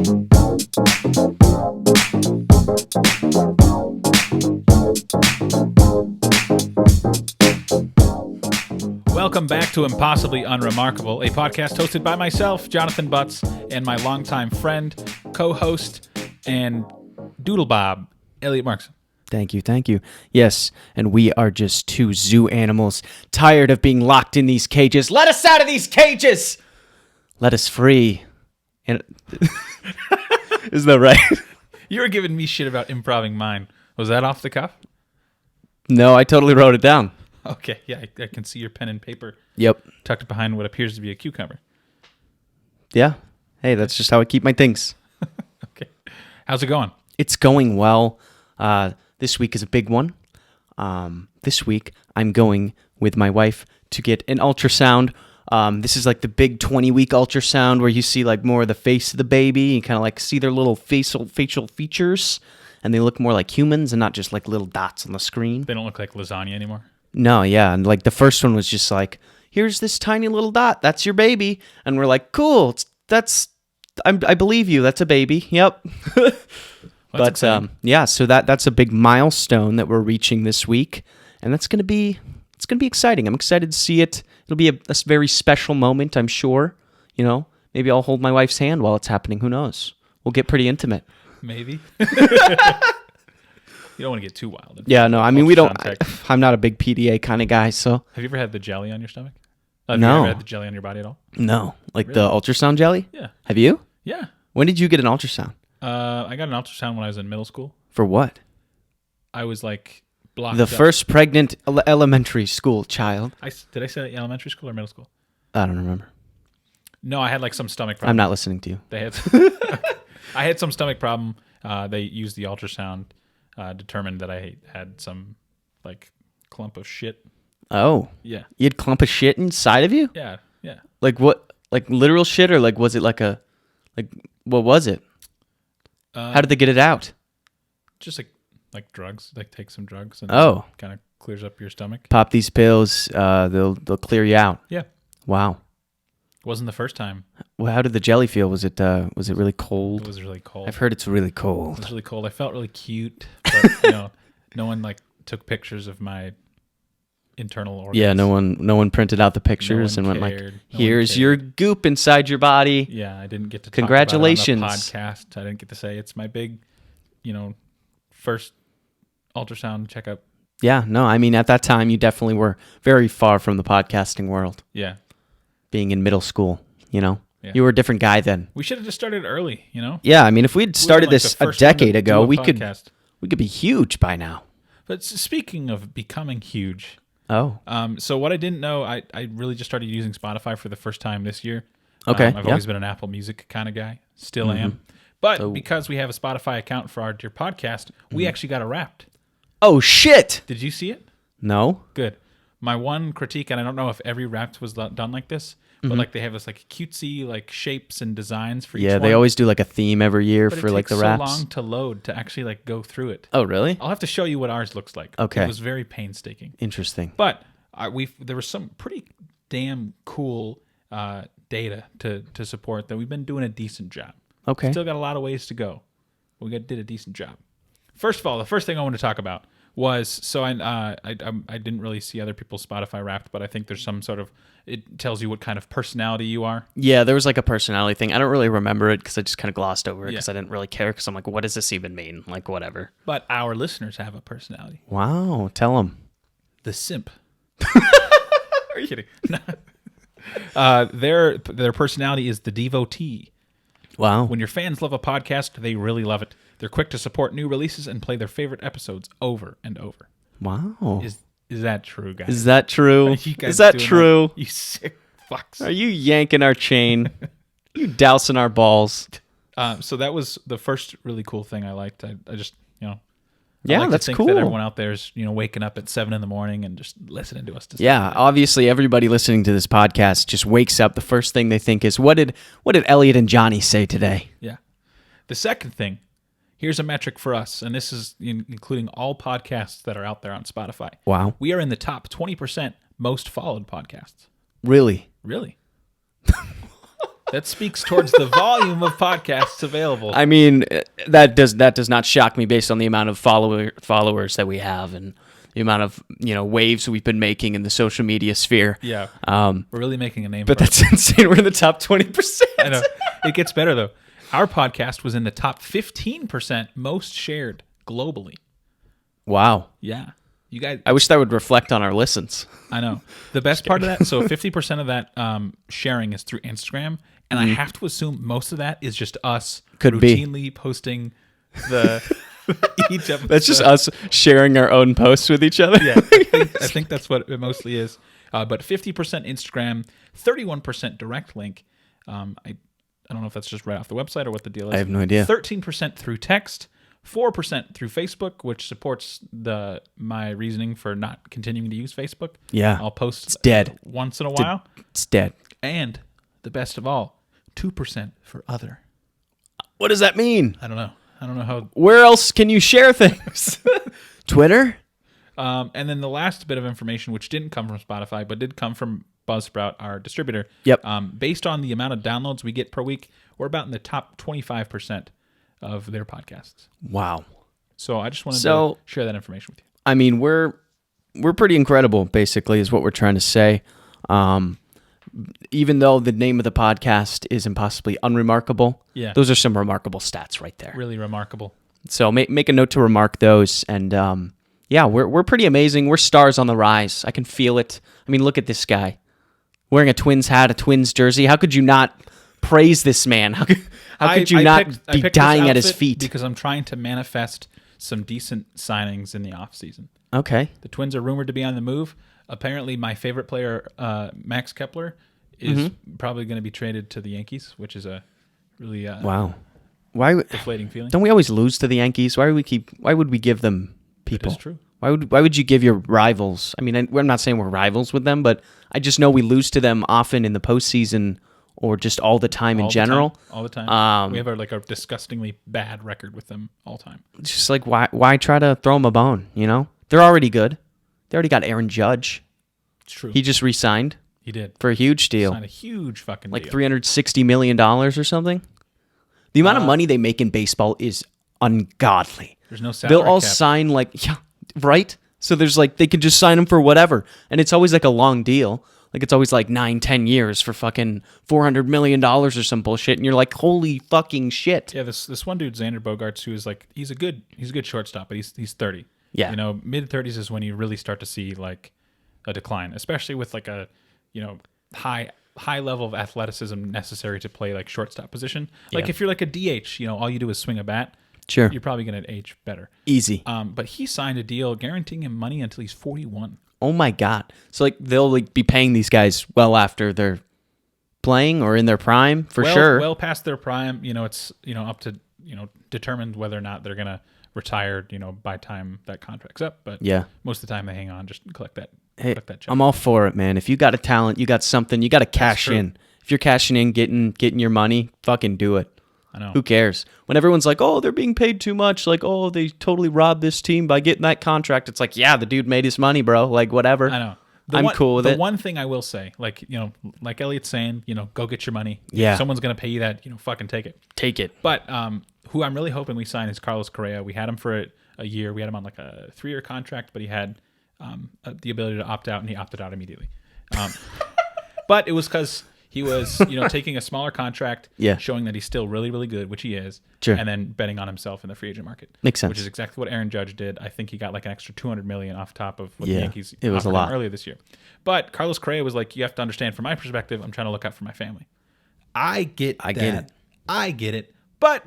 Welcome back to Impossibly Unremarkable, a podcast hosted by myself, Jonathon Butts, and my longtime friend, co-host, and doodle bob, Elliott Markson. Thank you. Yes, and we are just two zoo animals, tired of being locked in these cages. Let us out of these cages! Let us free. And Isn't that right? You were giving me shit about improving mine. Was that off the cuff? No, I totally wrote it down. Okay, yeah, I can see your pen and paper. Yep. Tucked behind what appears to be a cucumber. Yeah. Hey, that's just how I keep my things. Okay. How's it going? It's going well. This week is a big one. This week, I'm going with my wife to get an ultrasound. This is like the big 20-week ultrasound where you see like more of the face of the baby. You kind of like see their little facial features, and they look more like humans and not just like little dots on the screen. They don't look like lasagna anymore? No, yeah. And like the first one was just like, here's this tiny little dot. That's your baby. And we're like, cool. I believe you. That's a baby. Yep. But yeah, so that's a big milestone that we're reaching this week. And it's going to be exciting. I'm excited to see it. It'll be a very special moment, I'm sure. You know, maybe I'll hold my wife's hand while it's happening. Who knows? We'll get pretty intimate. Maybe. You don't want to get too wild. Yeah, no, I mean, I'm not a big PDA kind of guy, so. Have you ever had the jelly on your stomach? Have No. you ever had the jelly on your body at all? No. Like Really? the ultrasound jelly? Yeah. Have you? Yeah. When did you get an ultrasound? I got an ultrasound when I was in middle school. For what? I was like blocked The up. first pregnant elementary school child. Did I say elementary school or middle school? I don't remember. No, I had like some stomach problem. I'm not listening to you. They had. I had some stomach problem. They used the ultrasound, determined that I had some like clump of shit. Oh. Yeah. You had clump of shit inside of you? Yeah. Yeah. Like what? Like literal shit, or like was it like what was it? How did they get it out? Just like drugs. Like take some drugs and kind of clears up your stomach. Pop these pills. They'll clear you out. Yeah. Wow. Wasn't the first time. Well, how did the jelly feel? Was it really cold? It was really cold. I've heard it's really It cold. was really cold. I felt really cute, but no one like took pictures of my internal organs. Yeah, no one printed out the pictures and went like, "Here's your goop inside your body." Yeah, I didn't get to. Congratulations. Talk about it on the podcast. I didn't get to say it's my big, first ultrasound checkup. Yeah, no, I mean at that time you definitely were very far from the podcasting world. Yeah. Being in middle school, Yeah. You were a different guy then. We should have just started early, Yeah, I mean, if we'd started this a decade ago, we could podcast. be huge by now. But speaking of becoming huge, Oh, so what I didn't know, I really just started using Spotify for the first time this year. Okay, I've always been an Apple Music kind of guy, still am. But because we have a Spotify account for our dear podcast, we actually got it wrapped. oh shit! Did you see it? No. Good. My one critique, and I don't know if every Wrapped was done like this, but like they have this like cutesy like shapes and designs for each one. Yeah, they always do like a theme every year for like the wraps. It takes so long to load to actually like go through it. Oh, really? I'll have to show you what ours looks like. Okay. It was very painstaking. Interesting. But there was some pretty damn cool data to support that we've been doing a decent job. Okay. Still got a lot of ways to go. Did a decent job. First of all, the first thing I want to talk about was, so I didn't really see other people's Spotify Wrapped, but I think there's some sort of, it tells you what kind of personality you are. Yeah, there was like a personality thing. I don't really remember it because I just kind of glossed over it because I didn't really care because I'm like, what does this even mean? Like, whatever. But our listeners have a personality. Wow, tell them. The simp. Are you kidding? Their personality is the devotee. Wow. When your fans love a podcast, they really love it. They're quick to support new releases and play their favorite episodes over and over. Wow. Is that true, guys? Is that true? You guys Is that doing true? That? You sick fucks. Are you yanking our chain? You dousing our balls? So that was the first really cool thing I liked. I just, yeah, I like that's to think cool. that everyone out there is, waking up at 7 a.m. and just listening to us. Yeah, obviously everybody listening to this podcast just wakes up. The first thing they think is, what did Elliott and Johnny say today? Yeah. The second thing, here's a metric for us, and this is including all podcasts that are out there on Spotify. Wow. We are in the top 20% most followed podcasts. Really? Really? That speaks towards the volume of podcasts available. I mean, that does not shock me based on the amount of followers that we have and the amount of waves we've been making in the social media sphere. Yeah, we're really making a name. But for that's insane. We're in the top 20%. I know. It gets better though. Our podcast was in the top 15% most shared globally. Wow. Yeah. You guys, I wish that would reflect on our listens. I know. The best part of that, so 50% of that sharing is through Instagram, and I have to assume most of that is just us routinely posting the each episode. That's just us sharing our own posts with each other. Yeah, I think that's what it mostly is. But 50% Instagram, 31% direct link. I don't know if that's just right off the website or what the deal is. I have no idea. 13% through text. 4% through Facebook, which supports my reasoning for not continuing to use Facebook. Yeah. I'll post it's dead. Once in a while. It's dead. And the best of all, 2% for other. What does that mean? I don't know how. Where else can you share things? Twitter? And then the last bit of information, which didn't come from Spotify, but did come from Buzzsprout, our distributor. Yep. Based on the amount of downloads we get per week, we're about in the top 25% of their podcasts. Wow. So I just wanted to share that information with you. I mean, we're pretty incredible, basically, is what we're trying to say. Even though the name of the podcast is Impossibly Unremarkable, those are some remarkable stats right there. Really remarkable. So make a note to remark those. And we're pretty amazing. We're stars on the rise. I can feel it. I mean, look at this guy. Wearing a Twins hat, a Twins jersey. How could you not praise this man? How could you not be dying at his feet? Because I'm trying to manifest some decent signings in the offseason. Okay. The Twins are rumored to be on the move. Apparently, my favorite player, Max Kepler, is probably going to be traded to the Yankees, which is a really deflating feeling. Don't we always lose to the Yankees? Why would we give them people? It is true. Why would you give your rivals? I mean, I'm not saying we're rivals with them, but I just know we lose to them often in the postseason or just all the time in general. All the time. We have a disgustingly bad record with them all time. Just like, why try to throw them a bone, They're already good. They already got Aaron Judge. It's true. He just re-signed. He did. For a huge deal. Signed a huge fucking deal. Like $360 million or something. The amount of money they make in baseball is ungodly. There's no salary They'll all cap. sign right? So there's they could just sign them for whatever. And it's always a long deal. It's always 9-10 years for fucking $400 million or some bullshit. And you're like, holy fucking shit. Yeah, this one dude, Xander Bogaerts, who is he's a good shortstop, but he's 30. Yeah. Mid-30s is when you really start to see a decline, especially with a high level of athleticism necessary to play shortstop position. If you're a DH, all you do is swing a bat. Sure. You're probably going to age better. Easy. But he signed a deal guaranteeing him money until he's 41. Oh my God. So they'll be paying these guys well after they're playing or in their prime for sure. Well past their prime, it's up to determined whether or not they're gonna retire, by time that contract's up. But most of the time they hang on, just collect that. Collect that check. I'm all for it, man. If you got a talent, you got something, you got to cash in. If you're cashing in, getting your money, fucking do it. I know. Who cares? When everyone's like, oh, they're being paid too much. They totally robbed this team by getting that contract. It's the dude made his money, bro. Whatever. I know. I'm cool with it. The one thing I will say, like Elliott's saying, go get your money. Yeah. If someone's going to pay you that, fucking take it. Take it. But who I'm really hoping we sign is Carlos Correa. We had him for a year. We had him on a 3-year contract, but he had the ability to opt out, and he opted out immediately. But it was because he was, taking a smaller contract, showing that he's still really, really good, which he is, and then betting on himself in the free agent market. Makes sense. Which is exactly what Aaron Judge did. I think he got an extra $200 million off top of what the Yankees it was a lot earlier this year. But Carlos Correa was you have to understand, from my perspective, I'm trying to look out for my family. I get it. But,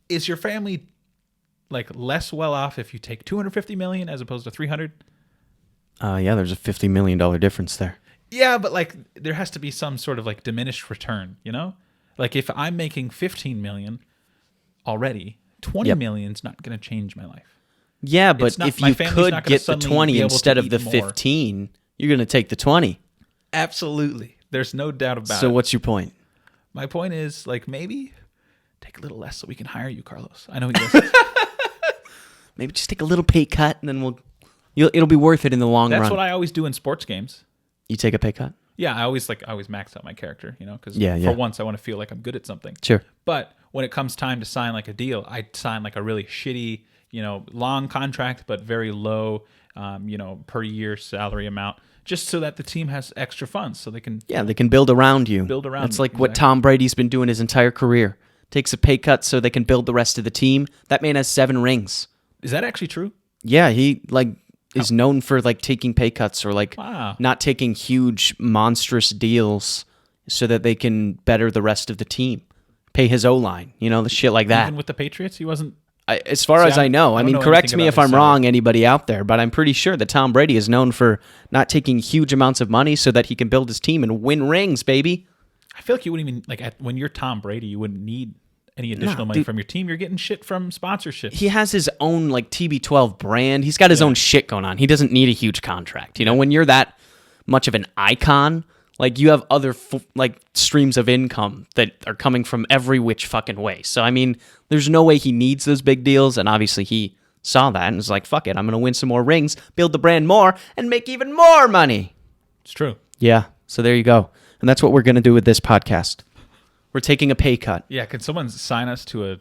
is your family less well off if you take $250 million as opposed to $300? There's a $50 million difference there. Yeah, but there has to be some sort of diminished return, if I'm making $15 million already, $20 million's not going to change my life. Yeah, but if you could get the 20 instead of the 15, you're going to take the 20. Absolutely. There's no doubt about it. So what's your point? My point is maybe take a little less so we can hire you, Carlos. I know he does. Maybe just take a little pay cut and then it'll be worth it in the long run. That's what I always do in sports games. You take a pay cut? Yeah, I always max out my character, because Yeah, yeah. for once I want to feel like I'm good at something. Sure. But when it comes time to sign like a deal, I sign like a really shitty, long contract, but very low, per year salary amount, just so that the team has extra funds, so they can. Yeah, they can build around you. Build around That's me, like what Tom Brady's been doing his entire career. Takes a pay cut so they can build the rest of the team. That man has 7 rings. Is that actually true? Yeah, he is known for taking pay cuts or Wow. not taking huge monstrous deals so that they can better the rest of the team. Pay his O-line, the shit like that. Even with the Patriots, he wasn't. As far as I know, I don't know correct anything me about if his I'm salary. wrong, anybody out there, but I'm pretty sure that Tom Brady is known for not taking huge amounts of money so that he can build his team and win rings, baby. I feel like you wouldn't even when you're Tom Brady, you wouldn't need any additional money from your team. You're getting shit from sponsorships. He has his own TB12 brand. He's got his own shit going on. He doesn't need a huge contract. When you're that much of an icon, you have other streams of income that are coming from every which fucking way. So there's no way he needs those big deals, and obviously he saw that and was like, fuck it, I'm gonna win some more rings, build the brand more, and make even more money. It's true. Yeah. So there you go. And that's what we're gonna do with this podcast. We're taking a pay cut. Yeah, can someone sign us to a?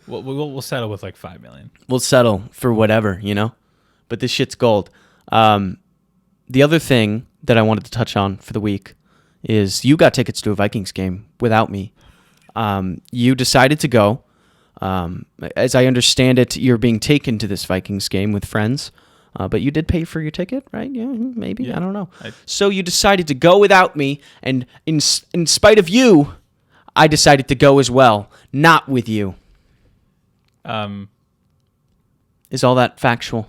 we'll settle with $5 million. We'll settle for whatever, But this shit's gold. The other thing that I wanted to touch on for the week is you got tickets to a Vikings game without me. You decided to go. As I understand it, you're being taken to this Vikings game with friends. But you did pay for your ticket, right? Yeah, maybe. Yeah. I don't know. So you decided to go without me, and in spite of you, I decided to go as well, not with you. Is all that factual?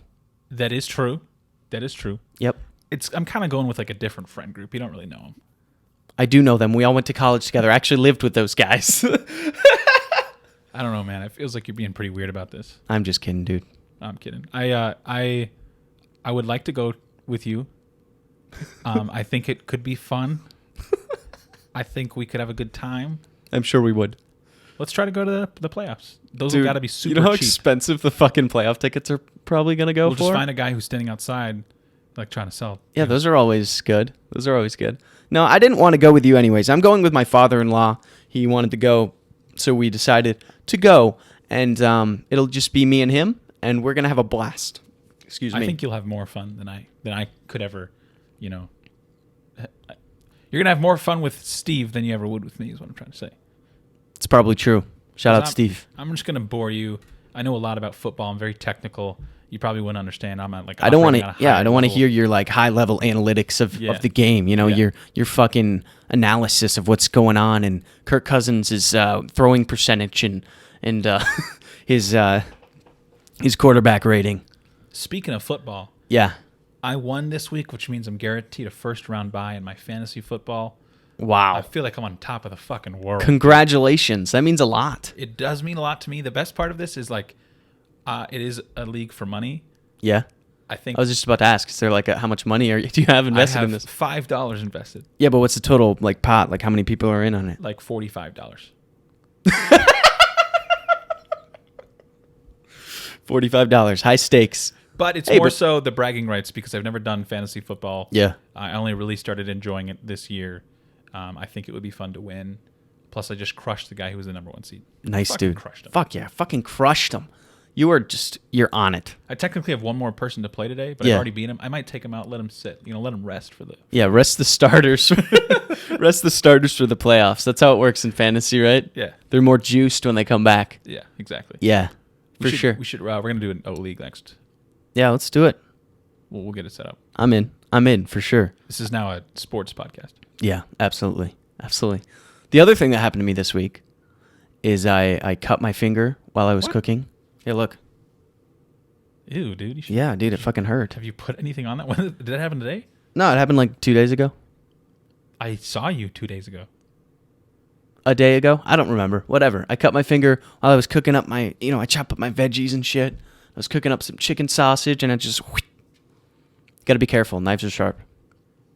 That is true. That is true. Yep. I'm kind of going with a different friend group. You don't really know them. I do know them. We all went to college together. I actually lived with those guys. I don't know, man. It feels like you're being pretty weird about this. I'm just kidding, dude. I'm kidding. I would like to go with you. I think it could be fun. I think we could have a good time. I'm sure we would. Let's try to go to the playoffs. Those Dude, have got to be super cheap. You know how expensive the fucking playoff tickets are probably going to go We'll for? just find a guy who's standing outside, trying to sell. Yeah, those are always good. No, I didn't want to go with you anyways. I'm going with my father-in-law. He wanted to go, so we decided to go. And it'll just be me and him, and we're going to have a blast. Excuse me. I think you'll have more fun than I could ever, You're going to have more fun with Steve than you ever would with me, is what I'm trying to say. It's probably true. Shout out, Steve. I'm just going to bore you. I know a lot about football. I'm very technical. You probably wouldn't understand. I'm at I don't want to. operating at a Yeah, higher I don't want to level. hear your high level analytics of the game. Your fucking analysis of what's going on and Kirk Cousins' throwing percentage and his quarterback rating. Speaking of football, Yeah. I won this week, which means I'm guaranteed a first round bye in my fantasy football. Wow. I feel like I'm on top of the fucking world. Congratulations. That means a lot. It does mean a lot to me. The best part of this is it is a league for money. Yeah. I think I was just about to ask, is there how much money do you have invested in this? $5 invested. Yeah, but what's the total pot? How many people are in on it? $45. $45. High stakes. But it's more so the bragging rights because I've never done fantasy football. Yeah. I only really started enjoying it this year. I think it would be fun to win. Plus, I just crushed the guy who was the number 1 seed. Nice, Fucking dude. crushed him. Fuck yeah. Fucking crushed him. You're on it. I technically have one more person to play today, but Yeah. I've already beat him. I might take him out, let him sit. Let him rest for the... Yeah, rest the starters. Rest the starters for the playoffs. That's how it works in fantasy, right? Yeah. They're more juiced when they come back. Yeah, exactly. Yeah, for sure. We should. We're going to do an O-League next. Yeah, let's do it. We'll get it set up. I'm in for sure. This is now a sports podcast. Yeah, absolutely. The other thing that happened to me this week is I cut my finger while I was cooking. Hey, look. Ew, dude. Yeah, dude, it fucking hurt. Have you put anything on that? Did that happen today? No, it happened 2 days ago. I saw you 2 days ago. A day ago? I don't remember. Whatever. I cut my finger while I was cooking up I chopped up my veggies and shit. I was cooking up some chicken sausage and I just... Got to be careful. Knives are sharp.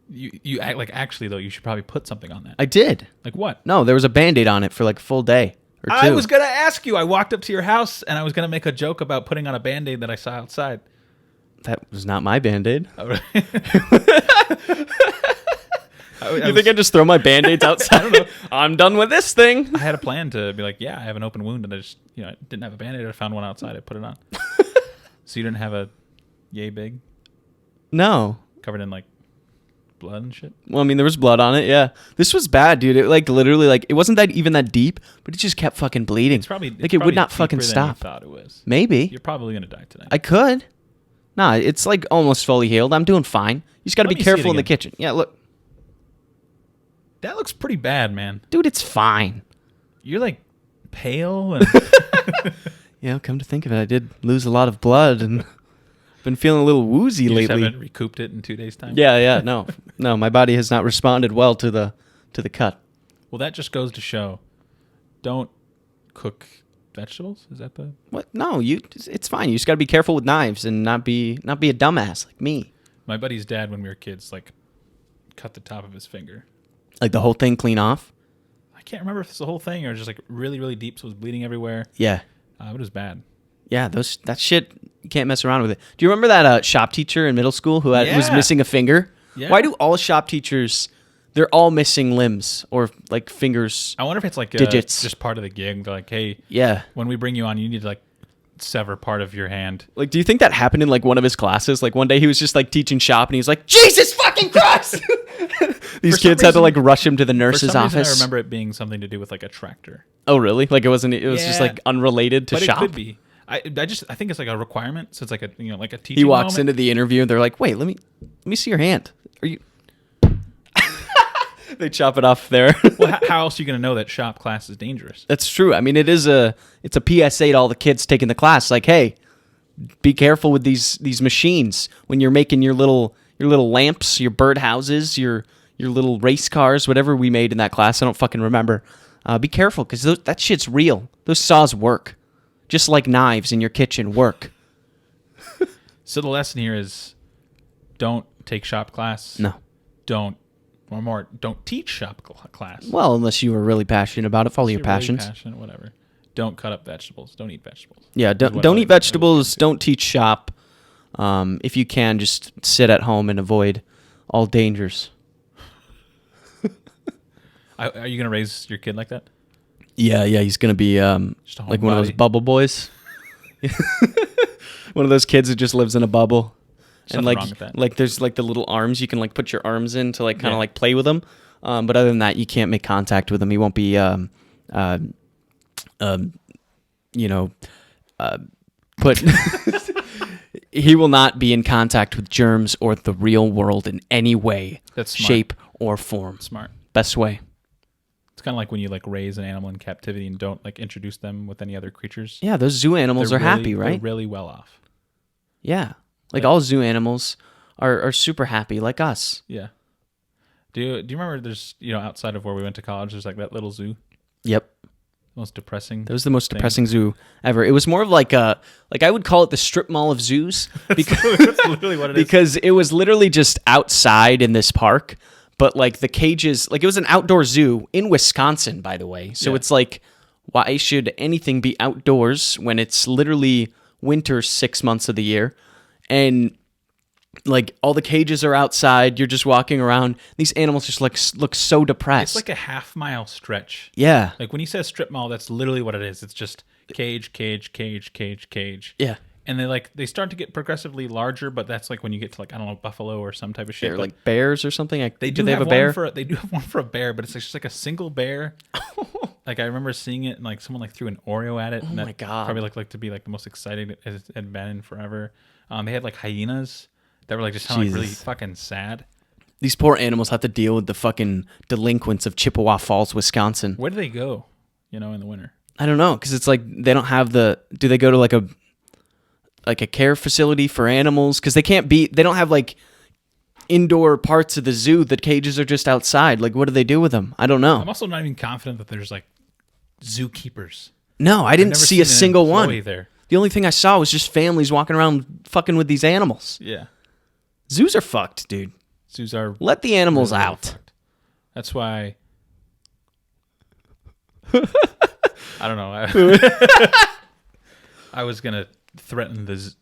You act actually, though, you should probably put something on that. I did. Like what? No, there was a Band-Aid on it for a full day or two. I was going to ask you. I walked up to your house and I was going to make a joke about putting on a Band-Aid that I saw outside. That was not my Band-Aid. Oh, right. You think I just throw my Band-Aids outside? I don't know. I'm done with this thing. I had a plan to be like, yeah, I have an open wound, and I just, I didn't have a Band-Aid. I found one outside. I put it on. So you didn't have a yay big? No. Covered in like blood and shit? Well, I mean, there was blood on it, yeah. This was bad, dude. It like literally like it wasn't that even that deep, but it just kept fucking bleeding. It's probably like it would not fucking than stop. You thought it was. Maybe. You're probably gonna die tonight. I could. Nah, it's like almost fully healed. I'm doing fine. You just got to be careful in the kitchen. Yeah, look. That looks pretty bad, man. Dude, it's fine. You're like pale and yeah, come to think of it, I did lose a lot of blood and been feeling a little woozy lately. Just haven't recouped it in 2 days' time. Yeah, no, my body has not responded well to the cut. Well, that just goes to show, don't cook vegetables. Is that the what? No, it's fine. You just got to be careful with knives and not be a dumbass like me. My buddy's dad, when we were kids, like cut the top of his finger. Like the whole thing clean off. I can't remember if it's the whole thing or just like really, really deep, so it was bleeding everywhere. Yeah, but it was bad. Yeah, that shit, you can't mess around with it. Do you remember that shop teacher in middle school who was missing a finger? Yeah. Why do all shop teachers, they're all missing limbs or like fingers? I wonder if it's like digits. Just part of the gig. They're like, hey, yeah, when we bring you on, you need to like sever part of your hand. Like, do you think that happened in like one of his classes? Like one day he was just like teaching shop and he was like, Jesus fucking Christ! These kids had to like rush him to the nurse's office. Reason, I remember it being something to do with like a tractor. Oh, really? Like it was just like unrelated to shop? It could be. I think it's like a requirement. So it's like like a teaching He walks moment. into the interview and they're like, wait, let me see your hand. Are you... They chop it off there. Well, how else are you going to know that shop class is dangerous? That's true. I mean, it's a PSA to all the kids taking the class. Like, hey, be careful with these machines when you're making your little lamps, your birdhouses, your little race cars, whatever we made in that class. I don't fucking remember. Be careful because that shit's real. Those saws work, just like knives in your kitchen work. So the lesson here is, don't take shop class. No. Don't teach shop class. Well, unless you were really passionate about it, follow your passions. Really passionate, whatever. Don't cut up vegetables. Don't eat vegetables. Yeah, don't eat vegetables. Don't teach shop. If you can, just sit at home and avoid all dangers. Are you gonna raise your kid like that? Yeah, he's gonna be like one of those bubble boys. One of those kids who just lives in a bubble. And like there's like the little arms you can like put your arms in to like kind of like play with them. But other than that, you can't make contact with him. He won't be put he will not be in contact with germs or the real world in any way, shape, or form. Smart. Best way. It's kind of like when you like raise an animal in captivity and don't like introduce them with any other creatures. Yeah, those zoo animals are happy, right? They're really well off. Yeah. Like all zoo animals are super happy, like us. Yeah. Do you remember there's, outside of where we went to college, there's like that little zoo? Yep. Most depressing. That was the most depressing zoo ever. It was more of like I would call it the strip mall of zoos. Because, that's literally what it is. Because it was literally just outside in this park, but like the cages, like it was an outdoor zoo in Wisconsin, by the way. So it's like, why should anything be outdoors when it's literally winter 6 months of the year? And like all the cages are outside. You're just walking around. These animals just look so depressed. It's like a half-mile stretch. Yeah. Like when you say strip mall, that's literally what it is. It's just cage. Yeah. And they start to get progressively larger, but that's like when you get to like, I don't know, buffalo or some type of shit. Or like bears or something. They have a bear? They do have one for a bear, but it's just like a single bear. Like I remember seeing it and like someone like threw an Oreo at it. Oh my God. Probably like to be like the most excited it had been in forever. They had like hyenas that were like just kind of like really fucking sad. These poor animals have to deal with the fucking delinquents of Chippewa Falls, Wisconsin. Where do they go, in the winter? I don't know, because it's like they don't have do they go to like a care facility for animals? Because they don't have like indoor parts of the zoo. The cages are just outside. Like what do they do with them? I don't know. I'm also not even confident that there's like zookeepers. No, I didn't see a single one. There. The only thing I saw was just families walking around fucking with these animals. Yeah. Zoos are fucked, dude. Zoos are... Let the animals really out. Fucked. That's why... I don't know. I was going to threaten the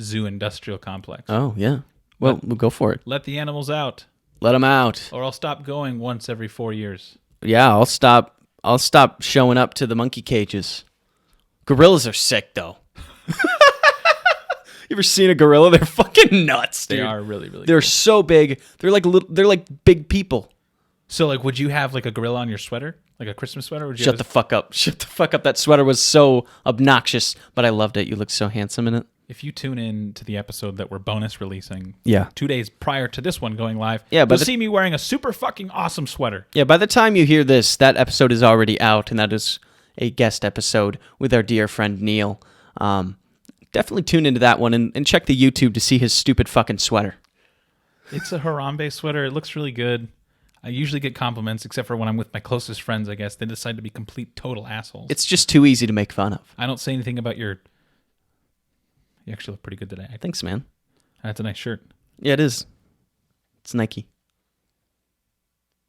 zoo industrial complex. Oh, yeah. Well, we'll go for it. Let the animals out. Let them out. Or I'll stop going once every 4 years. Yeah, I'll stop showing up to the monkey cages. Gorillas are sick, though. You ever seen a gorilla? They're fucking nuts, dude. They are really, really They're cool. so big. They're like big people. So, like, would you have, like, a gorilla on your sweater? Like a Christmas sweater? Would you Shut the fuck up. Shut the fuck up. That sweater was so obnoxious, but I loved it. You look so handsome in it. If you tune in to the episode that we're bonus releasing 2 days prior to this one going live, you'll see me wearing a super fucking awesome sweater. Yeah, by the time you hear this, that episode is already out, and that is a guest episode with our dear friend Neil. Definitely tune into that one and check the YouTube to see his stupid fucking sweater. It's a Harambe sweater. It looks really good. I usually get compliments, except for when I'm with my closest friends, I guess. They decide to be complete total assholes. It's just too easy to make fun of. I don't say anything about your... You actually look pretty good today. Thanks, man. That's a nice shirt. Yeah, it is. It's Nike.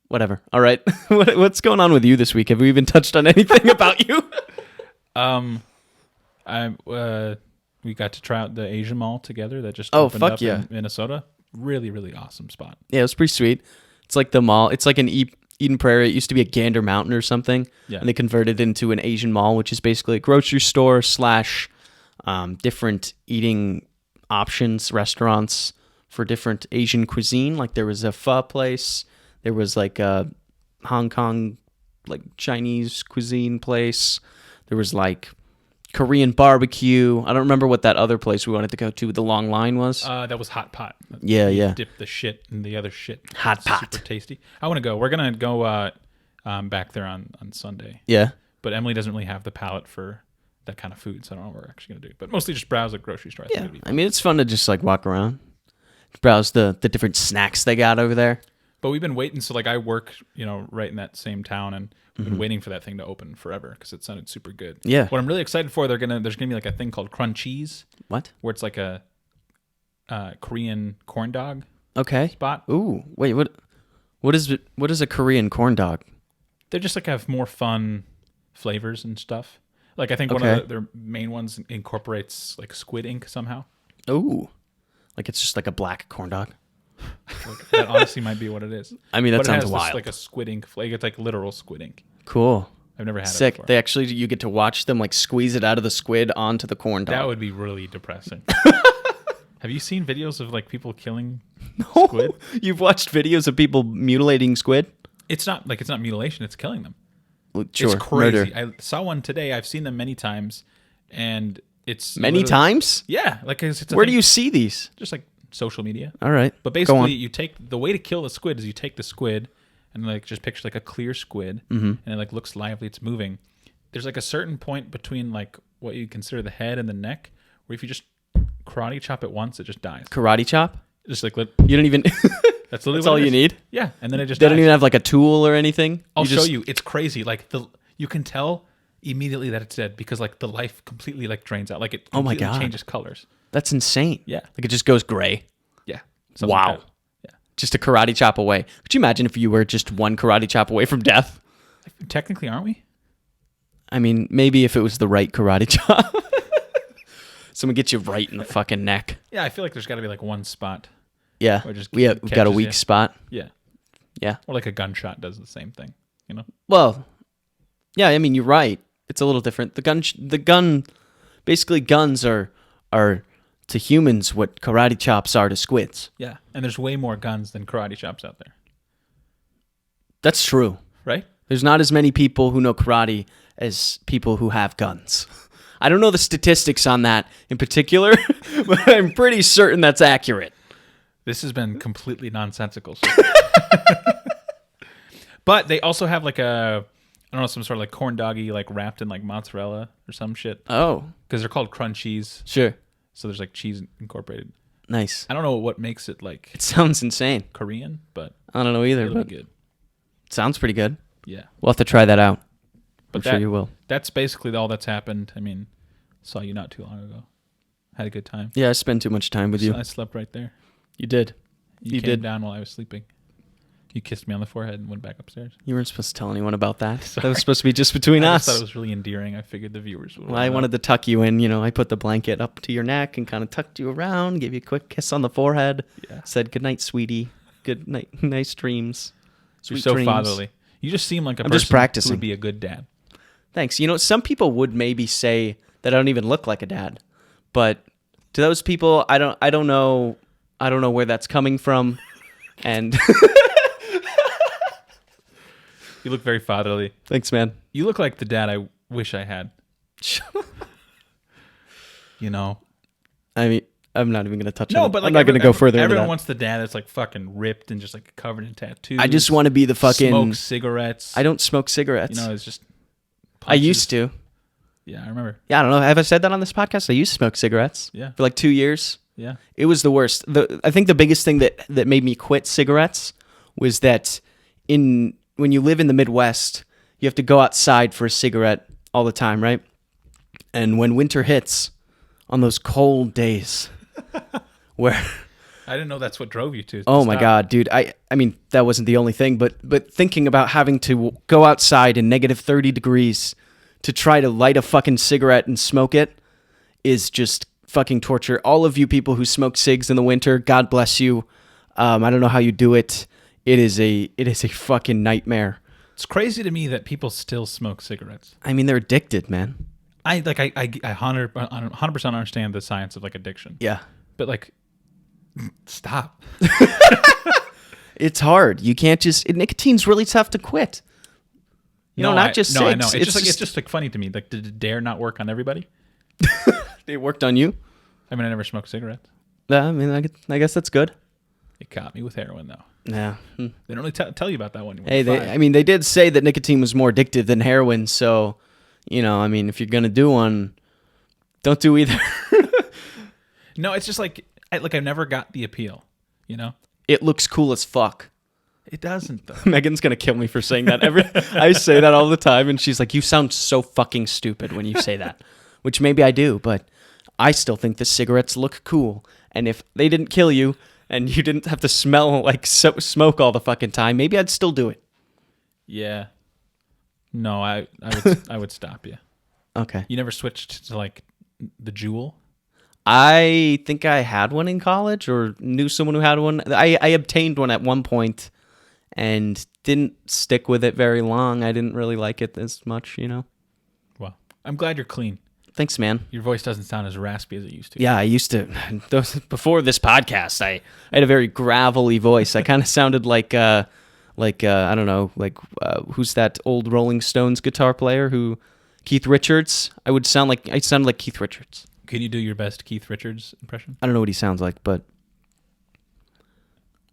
Whatever. All right. What's going on with you this week? Have we even touched on anything about you? We got to try out the Asian Mall together that just opened up in Minnesota. Really, really awesome spot. Yeah, it was pretty sweet. It's like the mall. It's like an Eden Prairie. It used to be a Gander Mountain or something. Yeah. And they converted it into an Asian mall, which is basically a grocery store / different eating options, restaurants for different Asian cuisine. Like there was a pho place. There was like a Hong Kong, like Chinese cuisine place. There was like Korean barbecue. I don't remember what that other place we wanted to go to. The long line was. That was Hot Pot. Yeah. Dip the shit in the other shit. Hot Pot. Super tasty. I want to go. We're gonna go back there on Sunday. Yeah. But Emily doesn't really have the palate for that kind of food, so I don't know what we're actually gonna do. But mostly just browse at grocery store. I mean, it's fun to just like walk around, browse the different snacks they got over there. But we've been waiting. So like I work, right in that same town, and we've been waiting for that thing to open forever because it sounded super good. Yeah. What I'm really excited for, there's gonna be like a thing called Crunchies. What? Where it's like a Korean corn dog. Okay. Spot. Ooh, wait, what is a Korean corn dog? They just like have more fun flavors and stuff. Like I think one of their main ones incorporates like squid ink somehow. Ooh, like it's just like a black corn dog. Like, that honestly might be what it is. I mean, that sounds wild. wild. Like a squid ink flavor. It's like literal squid ink. Cool. I've never had Sick. it before. They actually, you get to watch them like squeeze it out of the squid onto the corn dog. That would be really depressing. Have you seen videos of like people killing No. squid? You've watched videos of people mutilating squid? It's not mutilation. It's killing them. Well, sure. It's crazy. Murder. I saw one today. I've seen them many times, and it's Many times? Yeah, like it's Where do you see these? just like social media? All right. But Go basically, on. you take the way to kill the squid is you take the squid and like just picture like a clear squid, and it like looks lively. It's moving. There's like a certain point between like what you consider the head and the neck, where if you just karate chop it once, it just dies. Karate chop? Just like You don't even. that's literally That's what all it you is. need? Yeah, and then it just They dies. don't even have like a tool or anything? I'll You show just- you. It's crazy. Like you can tell immediately that it's dead because like the life completely like drains out. Like it Oh my completely God. changes colors. That's insane. Yeah. Like it just goes gray. Yeah. Wow. Like that. Yeah. Just a karate chop away. Could you imagine if you were just one karate chop away from death? Technically, aren't we? I mean, maybe if it was the right karate chop. Someone gets you right in the fucking neck. Yeah, I feel like there's got to be like one spot. Yeah. Or just We've got a catches weak you. spot. Yeah. Yeah. Or like a gunshot does the same thing, you know? Well, yeah, I mean, you're right. It's a little different. The gun, basically guns are to humans what karate chops are to squids. Yeah. And there's way more guns than karate chops out there, That's true. right? There's not as many people who know karate as people who have guns. I don't know the statistics on that in particular, but I'm pretty certain that's accurate. This has been completely nonsensical. So. But they also have like I don't know, some sort of like corn doggy like wrapped in like mozzarella or some shit. Oh, Because they're called crunchies. sure. So there's like cheese incorporated. Nice. I don't know what makes it like It sounds insane. Korean, but I don't know either, it'll but be good. it sounds pretty good. Yeah. We'll have to try that out. But I'm sure you will. That's basically all that's happened. I mean, saw you not too long ago. Had a good time. Yeah, I spend too much time with you. I slept right there. You did. You came did. down while I was sleeping. You kissed me on the forehead and went back upstairs. You weren't supposed to tell anyone about that. That was supposed to be just between I us. just thought it was really endearing. I figured the viewers would. Well, I wanted to tuck you in. You know, I put the blanket up to your neck and kind of tucked you around, gave you a quick kiss on the forehead, Yeah. said, "Good night, sweetie. Good night. Nice dreams. You're Sweet so dreams. fatherly. You just seem like a I'm person just practicing. who would be a good dad. Thanks. You know, some people would maybe say that I don't even look like a dad, but to those people, I don't know where that's coming from, and You look very fatherly. thanks, man. You look like the dad I wish I had. You know. I mean, I'm not even gonna touch on No, it. but like I'm not gonna go further into Everyone that. wants the dad that's like fucking ripped and just like covered in tattoos. I just want to be the fucking. smoke cigarettes. I don't smoke cigarettes. You know, it's just. I used to. Yeah, I remember. Yeah, I don't know. Have I said that on this podcast? I used to smoke cigarettes. Yeah. For like 2 years. Yeah. It was the worst. I think the biggest thing that made me quit cigarettes was that when you live in the Midwest, you have to go outside for a cigarette all the time, right? And when winter hits, on those cold days, where I didn't know that's what drove you to. oh my stop. God, dude! I mean that wasn't the only thing, but thinking about having to go outside in negative 30 degrees to try to light a fucking cigarette and smoke it is just fucking torture. All of you people who smoke cigs in the winter, God bless you. I don't know how you do it. It is a fucking nightmare. It's crazy to me that people still smoke cigarettes. I mean, they're addicted, man. I 100% understand the science of like addiction. Yeah. But like, stop. It's hard. You can't just nicotine's really tough to quit. Not just cigs. No, I know. It's just like funny to me. Like, did Dare not work on everybody? It worked on you. I mean, I never smoked cigarettes. I mean, I guess that's good. It caught me with heroin though. Yeah. They don't really tell you about that one. Hey, they did say that nicotine was more addictive than heroin, so, I mean, if you're going to do one, don't do either. No, it's just like I never got the appeal, It looks cool as fuck. It doesn't, though. Megan's going to kill me for saying that. I say that all the time, and she's like, you sound so fucking stupid when you say that, which maybe I do, but I still think the cigarettes look cool, and if they didn't kill you and you didn't have to smell like smoke all the fucking time, maybe I'd still do it. Yeah. No, I would stop you. Okay. You never switched to like the Juul? I think I had one in college or knew someone who had one. I obtained one at one point and didn't stick with it very long. I didn't really like it as much, Well, I'm glad you're clean. Thanks, man. Your voice doesn't sound as raspy as it used to. Yeah, I used to. Before this podcast, I had a very gravelly voice. I kind of sounded like I don't know, who's that old Rolling Stones guitar player Keith Richards? I sounded like Keith Richards. Can you do your best Keith Richards impression? I don't know what he sounds like, but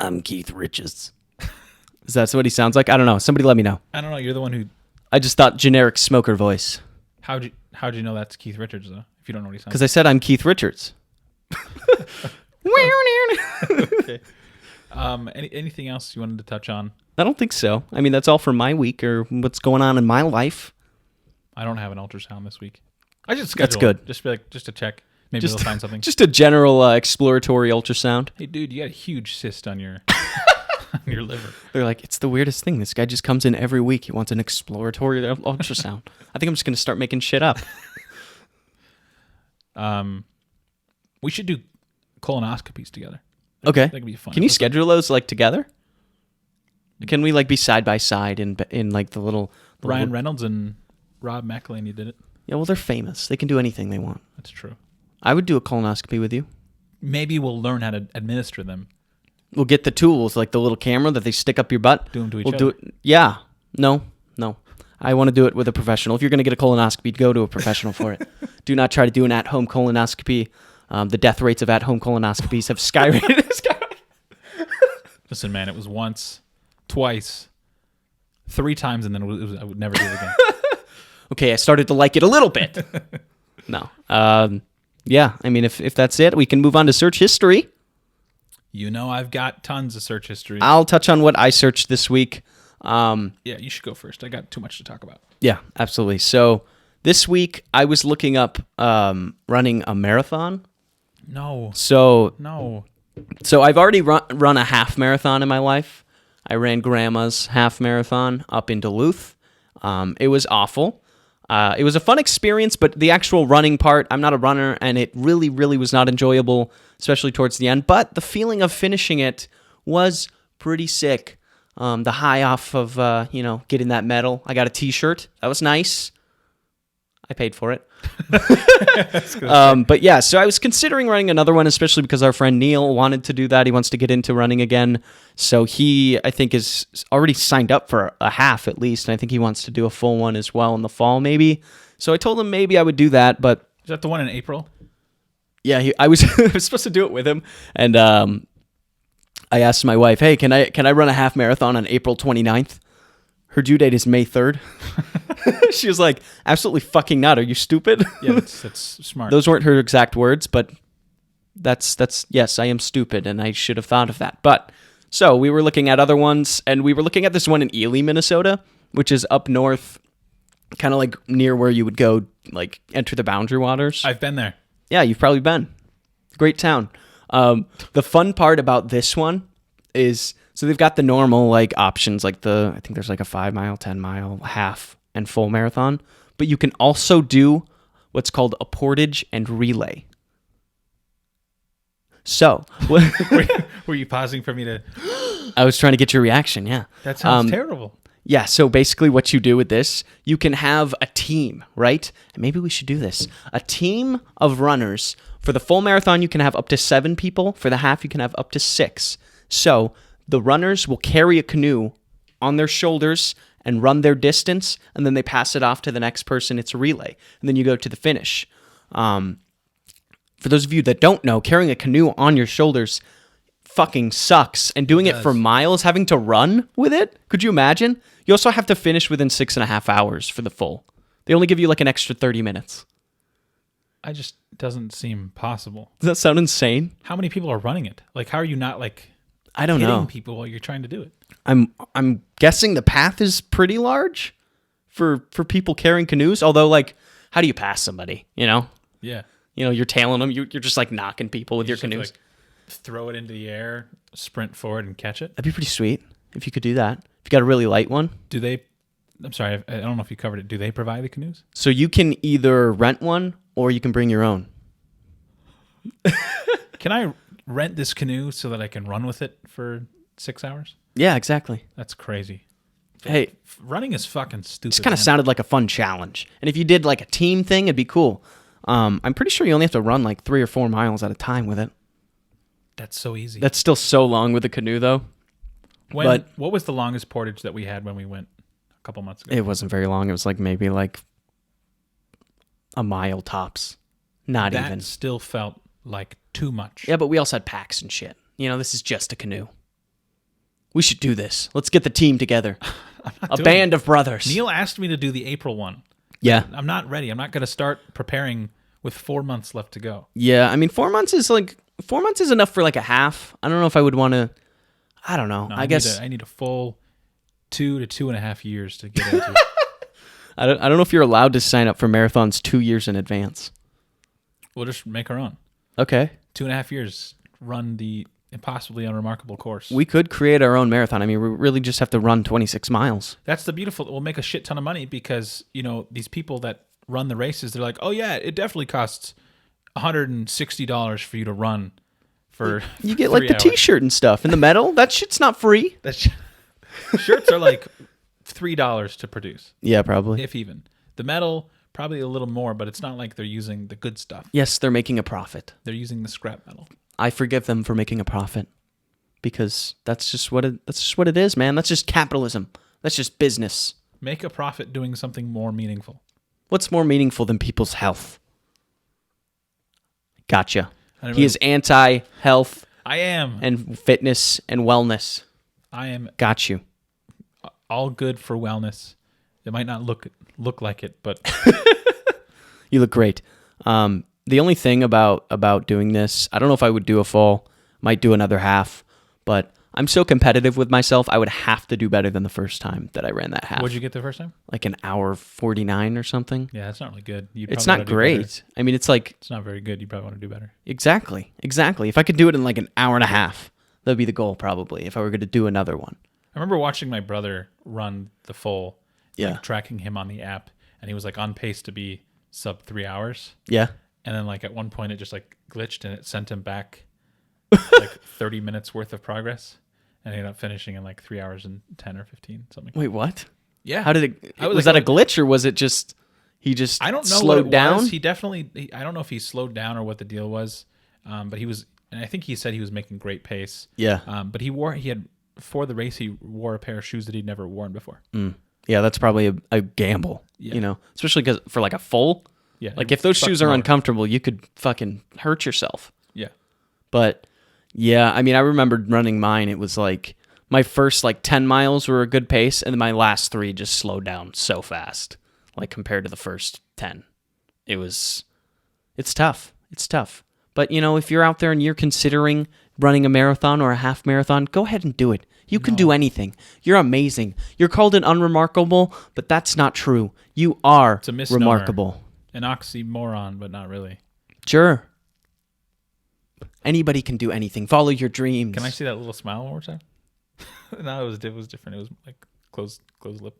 I'm Keith Richards. Is that what he sounds like? I don't know. Somebody let me know. I don't know. You're the one who. I just thought generic smoker voice. How'd you know that's Keith Richards though? If you don't know what he sounds. Because I said I'm Keith Richards. Okay. Anything else you wanted to touch on? I don't think so. I mean, that's all for my week or what's going on in my life. I don't have an ultrasound this week. I just schedule. That's good. It, just to check. Maybe they'll find something. Just a general exploratory ultrasound. Hey, dude, you got a huge cyst on your on your liver. They're like, it's the weirdest thing. This guy just comes in every week. He wants an exploratory ultrasound. I think I'm just going to start making shit up. We should do colonoscopies together. Okay. That could be fun. Can you schedule those together? Can we be side by side in the little Ryan Reynolds and Rob McElhenney did it. Yeah, well, they're famous. They can do anything they want. That's true. I would do a colonoscopy with you. Maybe we'll learn how to administer them. We'll get the tools, like the little camera that they stick up your butt. Do them to each We'll other. do it. Yeah. No. I want to do it with a professional. If you're going to get a colonoscopy, go to a professional for it. Do not try to do an at-home colonoscopy. The death rates of at-home colonoscopies have skyrocketed. Listen, man, it was once, twice, 3 times, and then I would never do it again. Okay, I started to like it a little bit. No. Yeah, I mean, if that's it, we can move on to search history. I've got tons of search history. I'll touch on what I searched this week. Yeah, you should go first. I got too much to talk about. Yeah, absolutely. So this week, I was looking up running a marathon. No. So I've already run a half marathon in my life. I ran Grandma's half marathon up in Duluth. It was awful. It was a fun experience, but the actual running part, I'm not a runner, and it really, really was not enjoyable, especially towards the end. But the feeling of finishing it was pretty sick. The high off of, getting that medal. I got a t-shirt. That was nice. I paid for it. But yeah, so I was considering running another one, especially because our friend Neil wanted to do that. He wants to get into running again. So he, I think, is already signed up for a half at least. And I think he wants to do a full one as well in the fall, maybe. So I told him maybe I would do that, but... Is that the one in April? Yeah, I was supposed to do it with him. And I asked my wife, hey, can I run a half marathon on April 29th? Her due date is May 3rd. She was like, absolutely fucking not. Are you stupid? Yeah, that's smart. Those weren't her exact words, but that's yes, I am stupid, and I should have thought of that. But so we were looking at other ones, and we were looking at this one in Ely, Minnesota, which is up north, kind of like near where you would go, like enter the Boundary Waters. I've been there. Yeah, you've probably been. Great town. The fun part about this one is, so they've got the normal like options, like I think there's like a 5 mile, 10 mile, half, and full marathon, but you can also do what's called a portage and relay. So, were you pausing for me to? I was trying to get your reaction. Yeah, that sounds terrible. Yeah, so basically what you do with this, you can have a team, right? And maybe we should do this. A team of runners. For the full marathon, you can have up to 7 people. For the half, you can have up to 6. So the runners will carry a canoe on their shoulders and run their distance, and then they pass it off to the next person. It's a relay, and then you go to the finish. For those of you that don't know, carrying a canoe on your shoulders fucking sucks, and doing it for miles, having to run with it, could you imagine? You also have to finish within 6.5 hours for the full. They only give you like an extra 30 minutes. Doesn't seem possible. Does that sound insane? How many people are running it? Like, how are you not like? I don't hitting know. People while you're trying to do it. I'm guessing the path is pretty large for people carrying canoes. Although, like, how do you pass somebody? You know? Yeah. You know, you're tailing them. You're just like knocking people with your canoes. Like, throw it into the air, sprint forward, and catch it. That'd be pretty sweet if you could do that. If you got a really light one. Do they? I'm sorry, I don't know if you covered it. Do they provide the canoes? So you can either rent one or you can bring your own. Can I rent this canoe so that I can run with it for 6 hours? Yeah, exactly. That's crazy. Hey, running is fucking stupid. Just kind of sounded like a fun challenge. And if you did like a team thing, it'd be cool. I'm pretty sure you only have to run like 3 or 4 miles at a time with it. That's so easy. That's still so long with a canoe, though. What was the longest portage that we had when we went a couple months ago? It wasn't very long. It was like maybe like a mile tops. Not even. That still felt like too much. Yeah, but we also had packs and shit. You know, this is just a canoe. We should do this. Let's get the team together. A band of brothers. Neil asked me to do the April one. Yeah. I'm not ready. I'm not going to start preparing with 4 months left to go. Yeah, I mean, 4 months is enough for like a half. I don't know if I would want to. I don't know. No, I guess I need a full 2 to 2.5 years to get into. I don't know if you're allowed to sign up for marathons 2 years in advance. We'll just make our own. Okay. 2.5 years, run the Impossibly Unremarkable course. We could create our own marathon. I mean, we really just have to run 26 miles. That's the beautiful. We'll make a shit ton of money because, you know, these people that run the races, they're like, oh yeah, it definitely costs $160 for you to run for You get like the t-shirt and stuff and the medal. That shit's not free. Shirts are like $3 to produce. Yeah, probably. If even. The medal, probably a little more, but it's not like they're using the good stuff. Yes, they're making a profit. They're using the scrap metal. I forgive them for making a profit because that's just what it is, man. That's just capitalism. That's just business. Make a profit doing something more meaningful. What's more meaningful than people's health? Gotcha. He is anti-health. I am. And fitness and wellness. I am. Got you. All good for wellness. It might not look like it, but you look great. The only thing about doing this, I don't know if I would do a full, might do another half, but I'm so competitive with myself, I would have to do better than the first time that I ran that half. What'd you get the first time? Like an hour 49 or something. Yeah, that's not really good. It's not great. I mean, it's like... It's not very good. You probably want to do better. Exactly. If I could do it in like an hour and a half, that'd be the goal probably, if I were going to do another one. I remember watching my brother run the full, like tracking him on the app, and he was like on pace to be sub 3 hours. Yeah. And then like at one point it just like glitched and it sent him back like 30 minutes worth of progress. and I ended up finishing in like 3 hours and 10 or 15 something. Wait, what? Yeah. How did it? I Was that a glitch or was it just he just I don't know slowed what it down? Was. He definitely. I don't know if he slowed down or what the deal was, but he was, and I think he said he was making great pace. Yeah. But he had for the race he wore a pair of shoes that he'd never worn before. Yeah, that's probably a gamble. Yeah. You know, especially because for like a full. Yeah. Like if those shoes are more. uncomfortable, you could fucking hurt yourself. Yeah. But yeah, I mean, I remembered running mine. It was like my first like 10 miles were a good pace, and then my last 3 just slowed down so fast, like compared to the first 10. It's tough. It's tough. But you know, if you're out there and you're considering running a marathon or a half marathon, go ahead and do it. You can do anything. You're amazing. You're called an unremarkable, but that's not true. You are It's a misnomer. remarkable. An oxymoron, but not really. Sure. Anybody can do anything. Follow your dreams. Can I see that little smile one more time? No, it was different. It was like closed lip.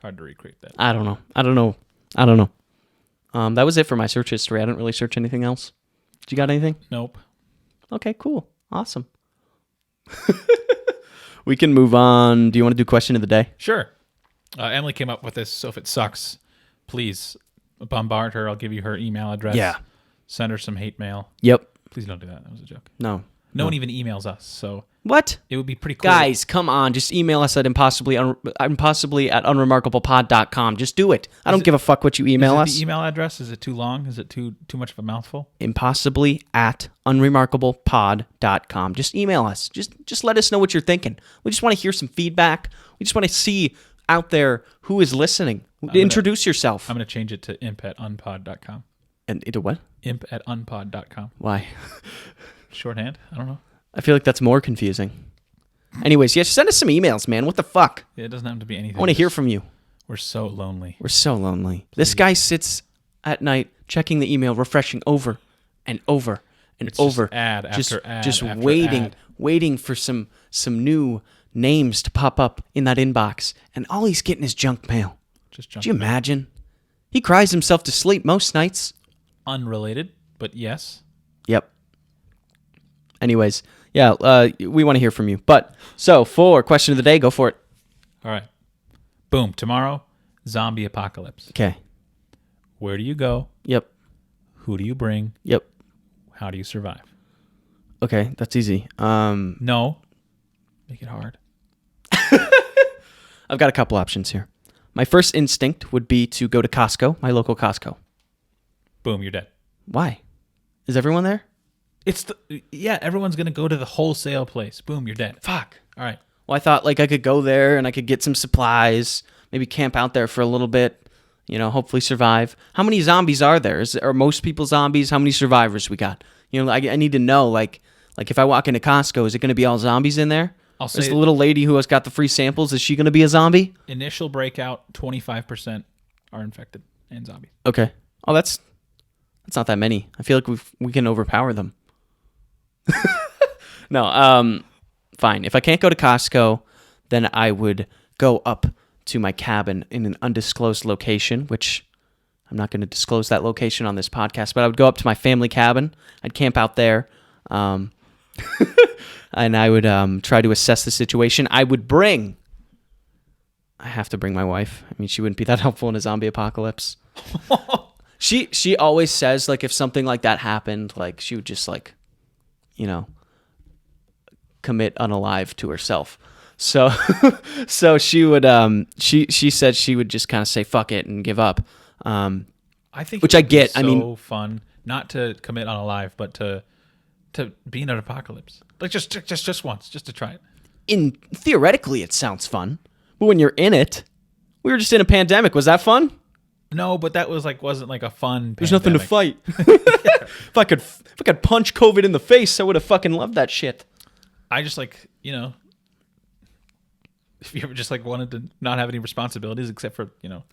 Hard to recreate that. I don't know. That was it for my search history. I didn't really search anything else. Did you got anything? Nope. Okay, cool. Awesome. We can move on. Do you want to do question of the day? Sure. Emily came up with this, so if it sucks, please bombard her. I'll give you her email address. Yeah. Send her some hate mail. Yep. Please don't do that. That was a joke. No. No one even emails us, so What? it would be pretty cool. Guys, come on. Just email us at impossibly at unremarkablepod.com. Just do it. I don't give a fuck what you email us. The email address, is it too long? Is it too much of a mouthful? Impossibly at unremarkablepod.com. Just email us. Just let us know what you're thinking. We just want to hear some feedback. We just want to see out there who is listening. Introduce yourself. I'm going to change it to imp@unpod.com. And into what? Imp@unpod.com. Why? Shorthand? I don't know. I feel like that's more confusing. Anyways, yeah, send us some emails, man. What the fuck? Yeah, it doesn't have to be anything. I want to hear from you. We're so lonely. We're so lonely. This guy sits at night checking the email, refreshing over and over and It's over. just ad after ad Just after waiting, ad. waiting for some new names to pop up in that inbox. And all he's getting is junk mail. Just Could you imagine? He cries himself to sleep most nights. Unrelated, but yes. Yep. Anyways, yeah, we want to hear from you. But, so, for question of the day, go for it. All right. Boom. Tomorrow, zombie apocalypse. Okay. Where do you go? Yep. Who do you bring? Yep. How do you survive? Okay, that's easy. No. Make it hard. I've got a couple options here. My first instinct would be to go to Costco, my local Costco. Boom, you're dead. Why? Is everyone there? Everyone's going to go to the wholesale place. Boom, you're dead. Fuck. All right. Well, I thought like I could go there and I could get some supplies, maybe camp out there for a little bit, you know, hopefully survive. How many zombies are there? Are most people zombies? How many survivors we got? You know, I need to know, like if I walk into Costco, is it going to be all zombies in there? I'll Is say the little lady who has got the free samples, is she going to be a zombie? initial breakout, 25% are infected and zombies. Okay. Oh, that's not that many. I feel like we can overpower them. No, fine. If I can't go to Costco, then I would go up to my cabin in an undisclosed location, which I'm not going to disclose that location on this podcast, but I would go up to my family cabin. I'd camp out there, and I would try to assess the situation. I have to bring my wife. I mean, she wouldn't be that helpful in a zombie apocalypse. She always says, like, if something like that happened, like, she would just, like, you know, commit unalive to herself. So she would she said she would just kind of say fuck it and give up. I think which it I would be get. So I mean, fun not to commit unalive, but to be in an apocalypse. Like just once, just to try it. Theoretically it sounds fun, but when you're in it, we were just in a pandemic. Was that fun? No, but that wasn't like a fun. There's nothing to fight. If I could punch COVID in the face, I would have fucking loved that shit. I just like, you know, if you ever just like wanted to not have any responsibilities except for, you know,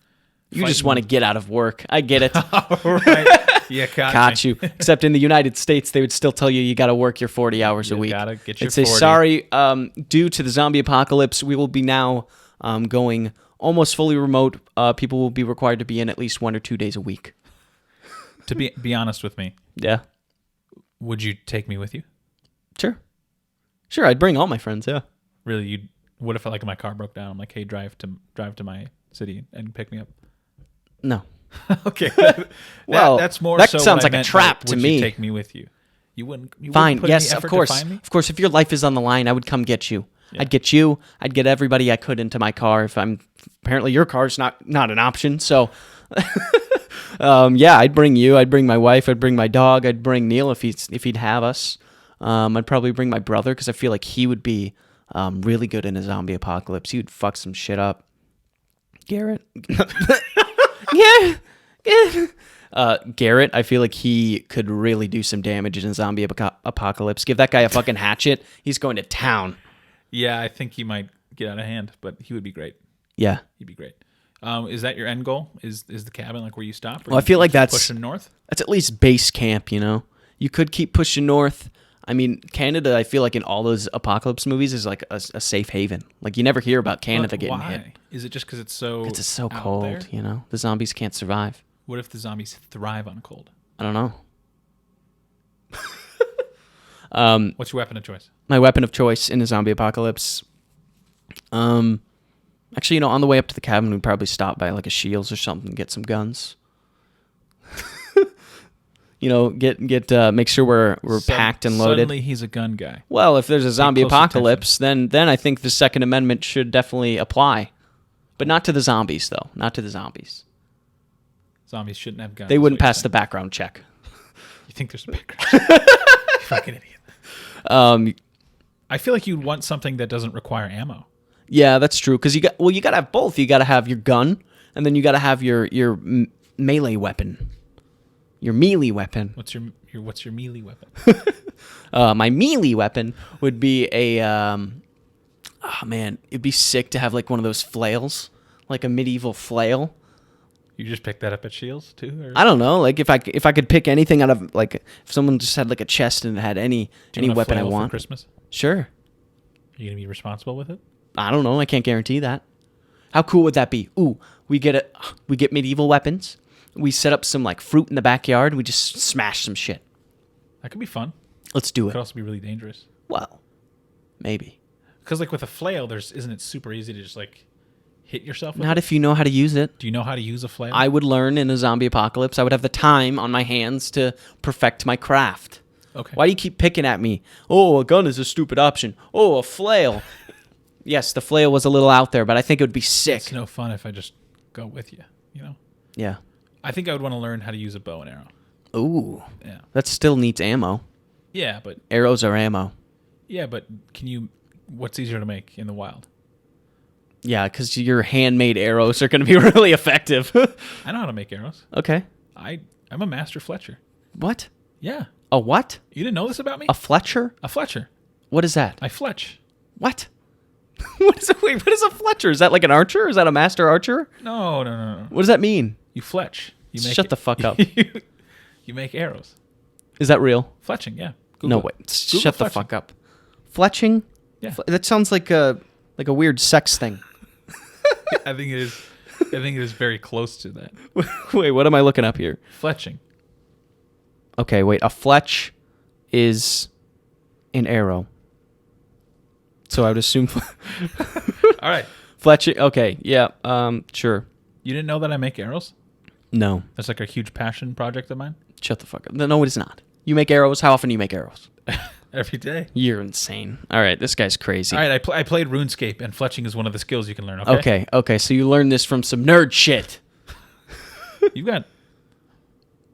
you just want to get out of work. I get it. Right. Yeah, Caught you. Except in the United States, they would still tell you got to work your 40 hours a week. Gotta get your They'd say, 40. sorry, due to the zombie apocalypse, we will be now going almost fully remote. People will be required to be in at least 1 or 2 days a week. To be honest with me, Yeah. would you take me with you? Sure. Sure, I'd bring all my friends. Yeah. Really, you? What if my car broke down? I'm like, hey, drive to my city and pick me up. No. Okay. Well, that's more. That so sounds what like I a meant, trap like, to would me. You take me with you. You wouldn't. Fine. Put Yes, any of effort course. To find me? Of course, if your life is on the line, I would come get you. Yeah. I'd get you. I'd get everybody I could into my car. Apparently your car's not an option. So, yeah, I'd bring you. I'd bring my wife. I'd bring my dog. I'd bring Neil if he'd have us. I'd probably bring my brother because I feel like he would be really good in a zombie apocalypse. He would fuck some shit up. Garrett. Yeah. Garrett, I feel like he could really do some damage in a zombie apocalypse. Give that guy a fucking hatchet. He's going to town. Yeah, I think he might get out of hand, but he would be great. Yeah. He'd be great. Is that your end goal? Is the cabin like where you stop? Well, I feel like that's pushing north. That's at least base camp, you know? You could keep pushing north. I mean, Canada, I feel like in all those apocalypse movies is like a safe haven. Like you never hear about Canada getting why? hit. Is it just because it's so so out cold, there? you know? The zombies can't survive. What if the zombies thrive on cold? I don't know. What's your weapon of choice? My weapon of choice in a zombie apocalypse. Actually, on the way up to the cabin, we'd probably stop by like a Shields or something, get some guns. Make sure we're packed and loaded. Suddenly, he's a gun guy. Well, if there's a zombie close apocalypse, then I think the Second Amendment should definitely apply, but not to the zombies, though. Not to the zombies. Zombies shouldn't have guns. They wouldn't pass the background check. You think there's a background check? You fucking idiot. I feel like you'd want something that doesn't require ammo. Yeah, that's true. Because you got to have both. You got to have your gun, and then you got to have your melee weapon. Your melee weapon. What's your melee weapon? My melee weapon would be it'd be sick to have like one of those flails, like a medieval flail. You just picked that up at Shields too? Or? I don't know. Like if I could pick anything out of like if someone just had like a chest and had any weapon I want. For Christmas? Sure. Are you gonna be responsible with it? I don't know. I can't guarantee that. How cool would that be? Ooh, we get medieval weapons. We set up some like fruit in the backyard. We just smash some shit. That could be fun. Let's do It it. could also be really dangerous. Well, maybe. Because like with a flail, isn't it super easy to just like hit yourself with Not it? if you know how to use it. Do you know how to use a flail? I would learn in a zombie apocalypse. I would have the time on my hands to perfect my craft. Okay. Why do you keep picking at me? Oh, a gun is a stupid option. Oh, a flail. Yes, the flail was a little out there, but I think it would be sick. It's no fun if I just go with you, you know? Yeah. I think I would want to learn how to use a bow and arrow. Ooh. Yeah. That still needs ammo. Yeah, but Arrows are ammo. what's easier to make in the wild? Yeah, because your handmade arrows are going to be really effective. I know how to make arrows. Okay. I'm a master fletcher. What? Yeah. A what? You didn't know this about me? A Fletcher? A fletcher. What is that? I fletch. What? What is a Fletcher? Is that like an archer? Is that a master archer? No. What does that mean? You fletch. Shut the fuck up. You make arrows. Is that real? Fletching, yeah. No, it. wait. Google Shut the fletching. fuck up. Fletching? Yeah. That sounds like a weird sex thing. I think it is. I think it is very close to that. Wait, what am I looking up here? Fletching. Okay, wait. A fletch is an arrow. So I would assume All right. fletching. Okay, yeah. Sure. You didn't know that I make arrows? No. That's like a huge passion project of mine. Shut the fuck up. No, it is not. You make arrows. How often do you make arrows? Every day. You're insane. All right, this guy's crazy. All right, I played RuneScape, and fletching is one of the skills you can learn. Okay. Okay. So you learned this from some nerd shit. You've got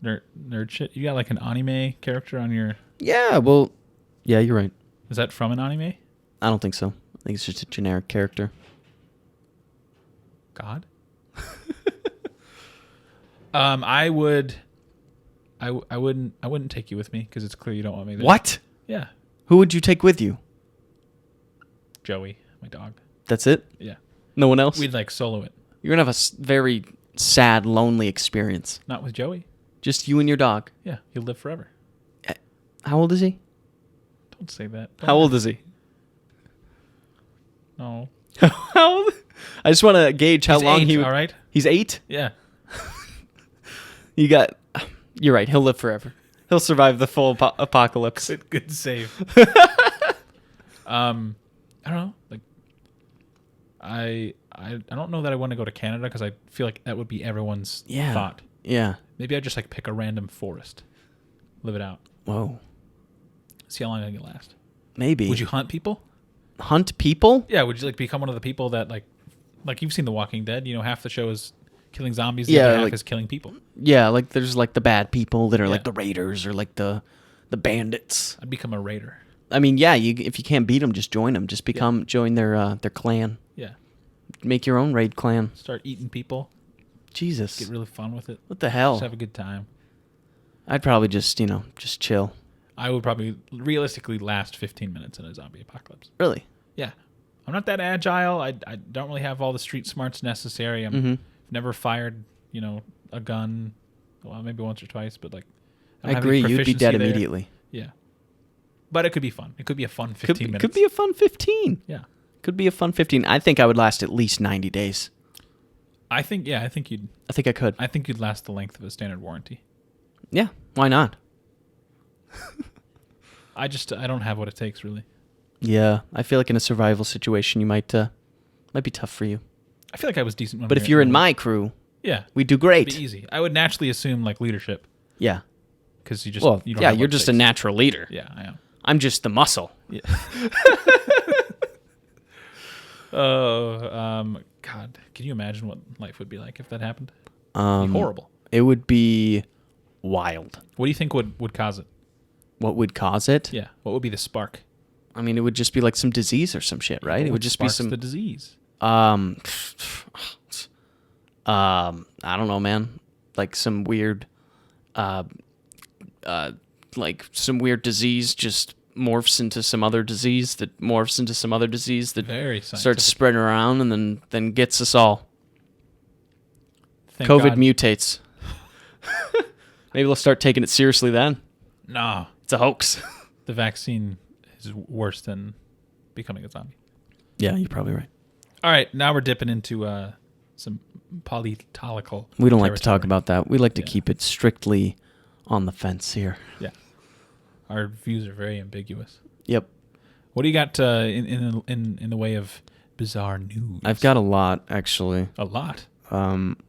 nerd shit. You got like an anime character on your. Yeah. Well. Yeah, you're right. Is that from an anime? I don't think so. I think it's just a generic character. God. I wouldn't take you with me because it's clear you don't want me there. What? Yeah. Who would you take with you? Joey, my dog. That's it? Yeah. No one else? We'd like solo it. You're going to have a very sad, lonely experience. Not with Joey. Just you and your dog. Yeah, he'll live forever. How old is he? Don't say that. How old is he? No. How old? I just want to gauge how He's long 8, he would. all right? He's 8? Yeah. You're right. He'll live forever. He'll survive the full apocalypse. Good save. I don't know. Like, I don't know that I want to go to Canada because I feel like that would be everyone's thought. Yeah. Maybe I just like pick a random forest, live it out, Whoa. see how long I can last. Maybe. Would you hunt people? Hunt people? Yeah. Would you like become one of the people that like you've seen The Walking Dead? You know, half the show is killing zombies, the other half is killing people. Yeah, like there's like the bad people that are like the raiders or like the bandits. I'd become a raider. I mean, yeah, if you can't beat them, just join them. Just join their clan. Yeah. Make your own raid clan. Start eating people. Jesus. Get really fun with it. What the hell? Just have a good time. I'd probably just chill. I would probably realistically last 15 minutes in a zombie apocalypse. Really? Yeah. I'm not that agile. I don't really have all the street smarts necessary. I've never fired, a gun. Well, maybe once or twice, but like I agree. You'd be dead immediately. Yeah. But it could be fun. It could be a fun 15 minutes. Could be a fun 15. Yeah. Could be a fun 15. I think I would last at least 90 days. I think I think I could. I think you'd last the length of a standard warranty. Yeah. Why not? I don't have what it takes, really. Yeah. I feel like in a survival situation, you might be tough for you. I feel like I was decent. But if you're in my crew, we do great. It'd be easy. I would naturally assume like leadership. Yeah. Because you don't have you're just a natural leader. Yeah, I am. I'm just the muscle. Yeah. God, can you imagine what life would be like if that happened? It'd be horrible. It would be wild. What do you think would cause it? What would cause it? Yeah. What would be the spark? I mean, it would just be like some disease or some shit, right? It would just be the disease. I don't know, man. Like some weird, some weird disease just morphs into some other disease that morphs into some other disease that starts spreading around and then gets us all. Thank COVID God. Mutates. Maybe they'll start taking it seriously then. Nah. It's a hoax. The vaccine is worse than becoming a zombie. Yeah, you're probably right. All right, now we're dipping into some political. We don't like to talk about that. We like to keep it strictly on the fence here. Yeah. Our views are very ambiguous. Yep. What do you got in the way of bizarre news? I've got a lot, actually. A lot.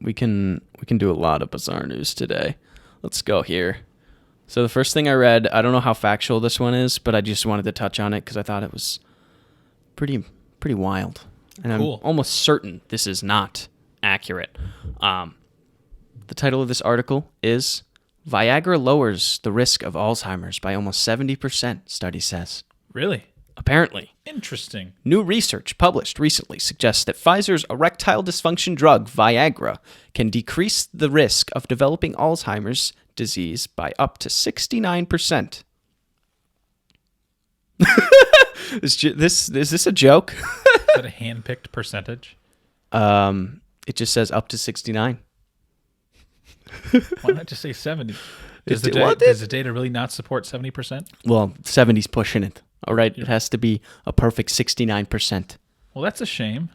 We can do a lot of bizarre news today. Let's go here. So the first thing I read, I don't know how factual this one is, but I just wanted to touch on it because I thought it was pretty wild. And cool. I'm almost certain this is not accurate. The title of this article is Viagra lowers the risk of Alzheimer's by almost 70%, study says. Really? Apparently. Interesting. New research published recently suggests that Pfizer's erectile dysfunction drug, Viagra, can decrease the risk of developing Alzheimer's disease by up to 69%. Is this a joke? Is that a hand-picked percentage? It just says up to 69. Why not just say 70? Does the data really not support 70%? Well, 70's pushing it. All right, it has to be a perfect 69%. Well, that's a shame.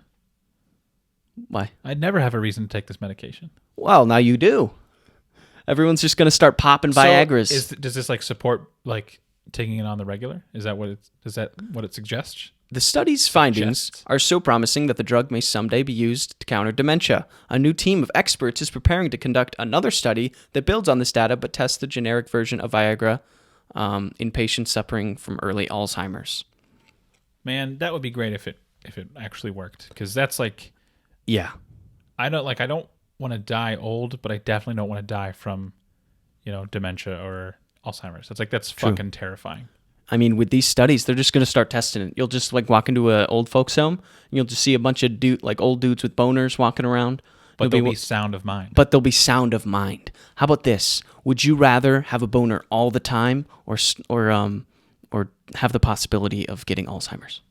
Why? I'd never have a reason to take this medication. Well, now you do. Everyone's just going to start popping Viagras. Does this like support like taking it on the regular? Is that what it suggests? The study's findings are so promising that the drug may someday be used to counter dementia. A new team of experts is preparing to conduct another study that builds on this data but tests the generic version of Viagra in patients suffering from early Alzheimer's. Man, that would be great if it actually worked, because that's like, yeah, I don't want to die old, but I definitely don't want to die from, dementia or Alzheimer's. That's True. Fucking terrifying. I mean, with these studies, they're just going to start testing it. You'll just like walk into an old folks home, and you'll just see a bunch of old dudes with boners walking around. But they'll be sound of mind. But they'll be sound of mind. How about this? Would you rather have a boner all the time, or have the possibility of getting Alzheimer's?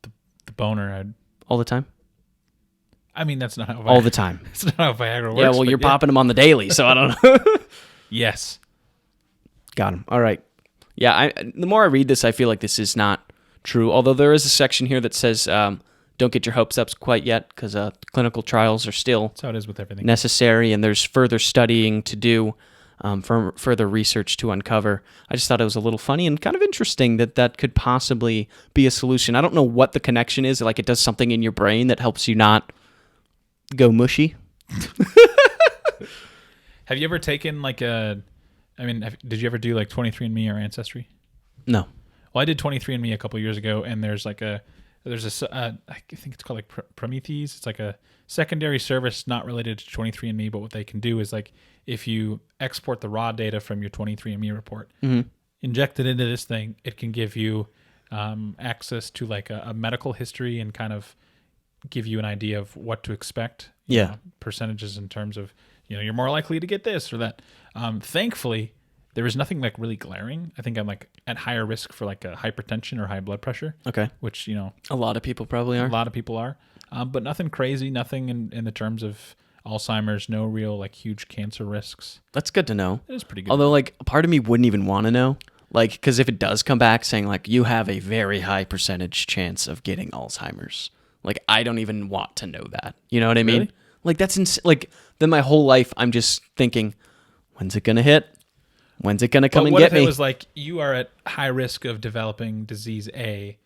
The boner, all the time. I mean, that's not how all the time. That's not how Viagra works. Yeah, well, you're popping them on the daily, so I don't know. Yes. Got him. All right. Yeah, the more I read this, I feel like this is not true. Although there is a section here that says, don't get your hopes up quite yet, because clinical trials are still that's how it is with everything. Necessary, and there's further studying to do. for further research to uncover. I just thought it was a little funny and kind of interesting that could possibly be a solution. I don't know what the connection is. Like, it does something in your brain that helps you not go mushy. Have you ever taken did you ever do like 23andMe or Ancestry? No. Well, I did 23andMe a couple years ago, and there's I think it's called like Prometheus. It's like a secondary service not related to 23andMe, but what they can do is like if you export the raw data from your 23andMe report, inject it into this thing, it can give you access to like a medical history and kind of give you an idea of what to expect. Percentages in terms of, you're more likely to get this or that. Thankfully, there was nothing like really glaring. I think I'm like at higher risk for like a hypertension or high blood pressure. Okay. Which, a lot of people probably are. A lot of people are. But nothing crazy, nothing in the terms of Alzheimer's, no real like huge cancer risks. That's good to know. It is pretty good. Although like a part of me wouldn't even want to know. Like, because if it does come back saying like you have a very high percentage chance of getting Alzheimer's, like I don't even want to know that. You know what I mean? Really? Like that's like then my whole life I'm just thinking, when's it gonna hit? When's it gonna come and get me? What if it was like you are at high risk of developing disease A,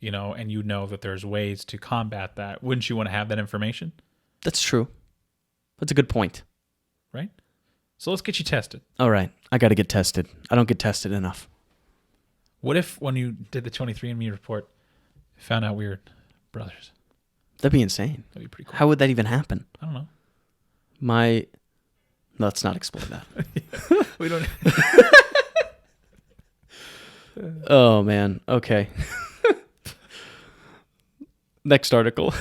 and you know that there's ways to combat that? Wouldn't you want to have that information? That's true. That's a good point. Right? So let's get you tested. All right. I got to get tested. I don't get tested enough. What if when you did the 23andMe report, you found out we were brothers? That'd be insane. That'd be pretty cool. How would that even happen? I don't know. Let's not explore that. We don't. Oh, man. Okay. Next article.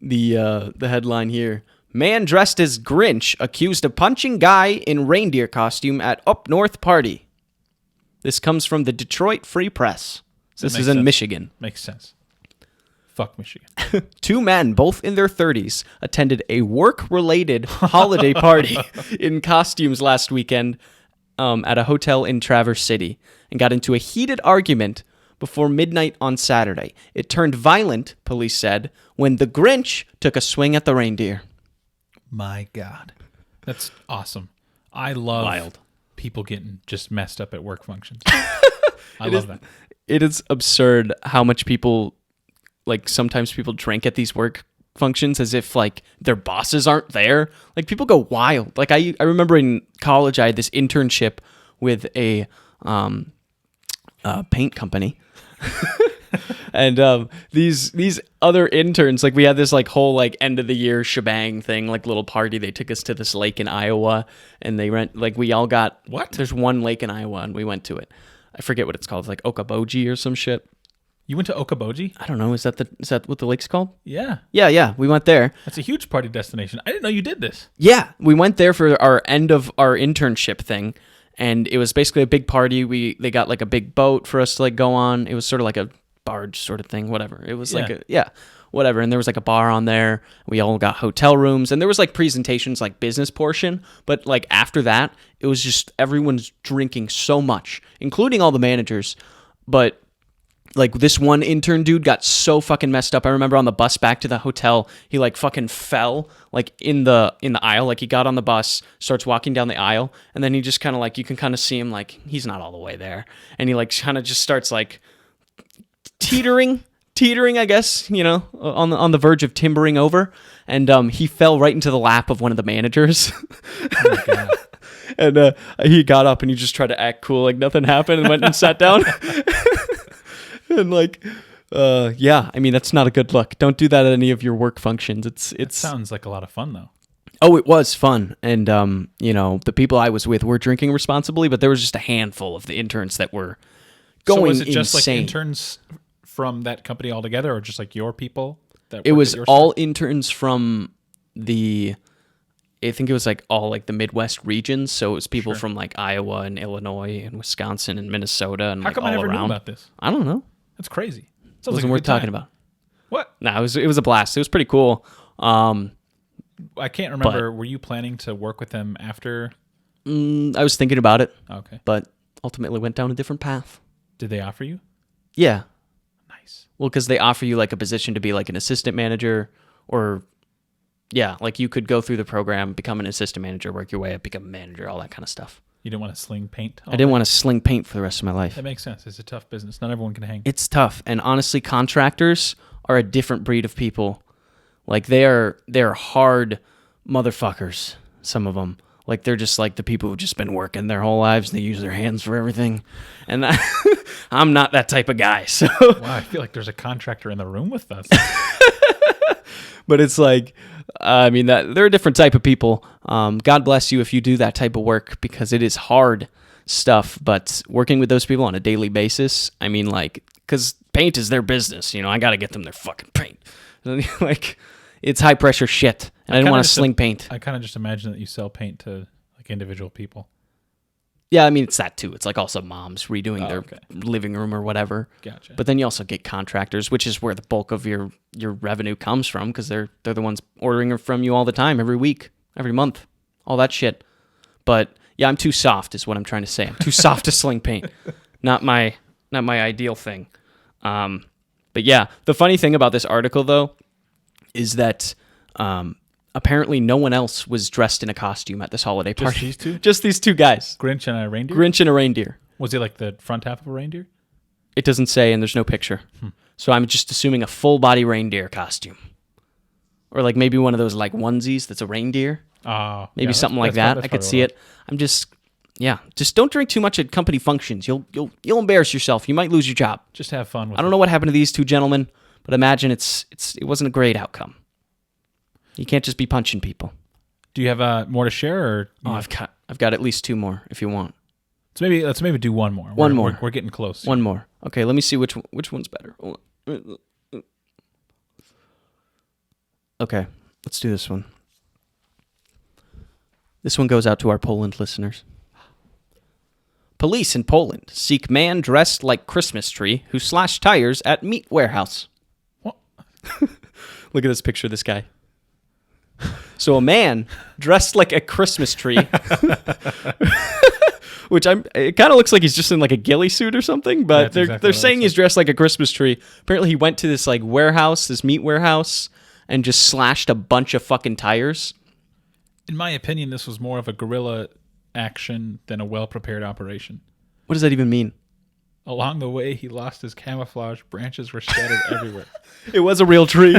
The headline here. Man dressed as Grinch accused of punching guy in reindeer costume at Up North party. This comes from the Detroit Free Press. This is in Michigan. Makes sense. Fuck Michigan. 2 men, both in their 30s, attended a work-related holiday party in costumes last weekend at a hotel in Traverse City and got into a heated argument before midnight on Saturday. It turned violent, police said, when the Grinch took a swing at the reindeer. My God. That's awesome. I love people getting just messed up at work functions. I love that. It is absurd how much people, like sometimes people drink at these work functions as if like their bosses aren't there. Like people go wild. Like I remember in college I had this internship with a paint company. And these other interns, like we had this like whole like end of the year shebang thing, like little party. They took us to this lake in Iowa, and they we all got what? There's one lake in Iowa, and we went to it. I forget what it's called. It's like Okoboji or some shit. You went to Okoboji? I don't know. Is that what the lake's called? Yeah. Yeah. We went there. That's a huge party destination. I didn't know you did this. Yeah, we went there for our end of our internship thing, and it was basically a big party. They got like a big boat for us to like go on. It was sort of like a barge sort of thing, whatever. It was whatever. And there was like a bar on there. We all got hotel rooms, and there was like presentations, like business portion. But like after that, it was just everyone's drinking so much, including all the managers. But like this one intern dude got so fucking messed up. I remember on the bus back to the hotel, he like fucking fell like in the aisle. Like he got on the bus, starts walking down the aisle, and then he just kind of like, you can kind of see him like he's not all the way there, and he like kind of just starts like teetering, I guess, on the verge of timbering over, and he fell right into the lap of one of the managers. Oh my God. And he got up and he just tried to act cool, like nothing happened, and went and sat down. And like, I mean, that's not a good look. Don't do that at any of your work functions. It sounds like a lot of fun though. Oh, it was fun. And, the people I was with were drinking responsibly, but there was just a handful of the interns that were going So was it just insane. like interns from that company altogether, or just like your people? It was all interns from I think it was like all like the Midwest regions. So it was people from like Iowa and Illinois and Wisconsin and Minnesota and How like come all I never around. knew about this? I don't know. That's crazy. It wasn't worth talking about. What? No, it was a blast. It was pretty cool. I can't remember. Were you planning to work with them after? I was thinking about it. Okay. But ultimately went down a different path. Did they offer you? Yeah. Nice. Well, because they offer you like a position to be like an assistant manager or Yeah, like you could go through the program, become an assistant manager, work your way up, become a manager, all that kind of stuff. You didn't want to sling paint? I didn't want to sling paint for the rest of my life. That makes sense. It's a tough business. Not everyone can hang. It's tough. And honestly, contractors are a different breed of people. Like they're hard motherfuckers, some of them. Like they're just like the people who've just been working their whole lives and they use their hands for everything. And I'm not that type of guy. So wow, I feel like there's a contractor in the room with us. But it's like, I mean, that they're a different type of people. God bless you if you do that type of work because it is hard stuff. But working with those people on a daily basis, I mean, like, because paint is their business. You know, I got to get them their fucking paint. Like, it's high pressure shit. And I didn't want to sling paint. I kind of just imagine that you sell paint to like individual people. Yeah, I mean, it's that too. It's like also moms redoing their living room or whatever. Gotcha. But then you also get contractors, which is where the bulk of your revenue comes from because they're the ones ordering from you all the time, every week, every month, all that shit. But yeah, I'm too soft is what I'm trying to say. I'm too soft to sling paint. Not my ideal thing. But yeah, the funny thing about this article, though, is that apparently no one else was dressed in a costume at this holiday party. Just these two? Just these two guys. Grinch and a reindeer? Grinch and a reindeer. Was it like the front half of a reindeer? It doesn't say, and there's no picture. So I'm just assuming a full-body reindeer costume. Or like maybe one of those like onesies that's a reindeer. Maybe something like that. I could see it. I'm just don't drink too much at company functions. You'll embarrass yourself. You might lose your job. Just have fun with it. I don't know what happened to these two gentlemen, but imagine it wasn't a great outcome. You can't just be punching people. Do you have more to share? Or I've got at least two more if you want. So let's maybe do one more. One more. We're getting close. One more. Okay, let me see which one's better. Okay, let's do this one. This one goes out to our Poland listeners. Police in Poland seek man dressed like Christmas tree who slashed tires at meat warehouse. What? Look at this picture of this guy. So a man dressed like a Christmas tree, which it kind of looks like he's just in like a ghillie suit or something, but they're saying he's dressed like a Christmas tree. Apparently he went to this like warehouse, this meat warehouse, and just slashed a bunch of fucking tires. In my opinion, this was more of a guerrilla action than a well-prepared operation. What does that even mean? Along the way, he lost his camouflage. Branches were scattered everywhere. It was a real tree.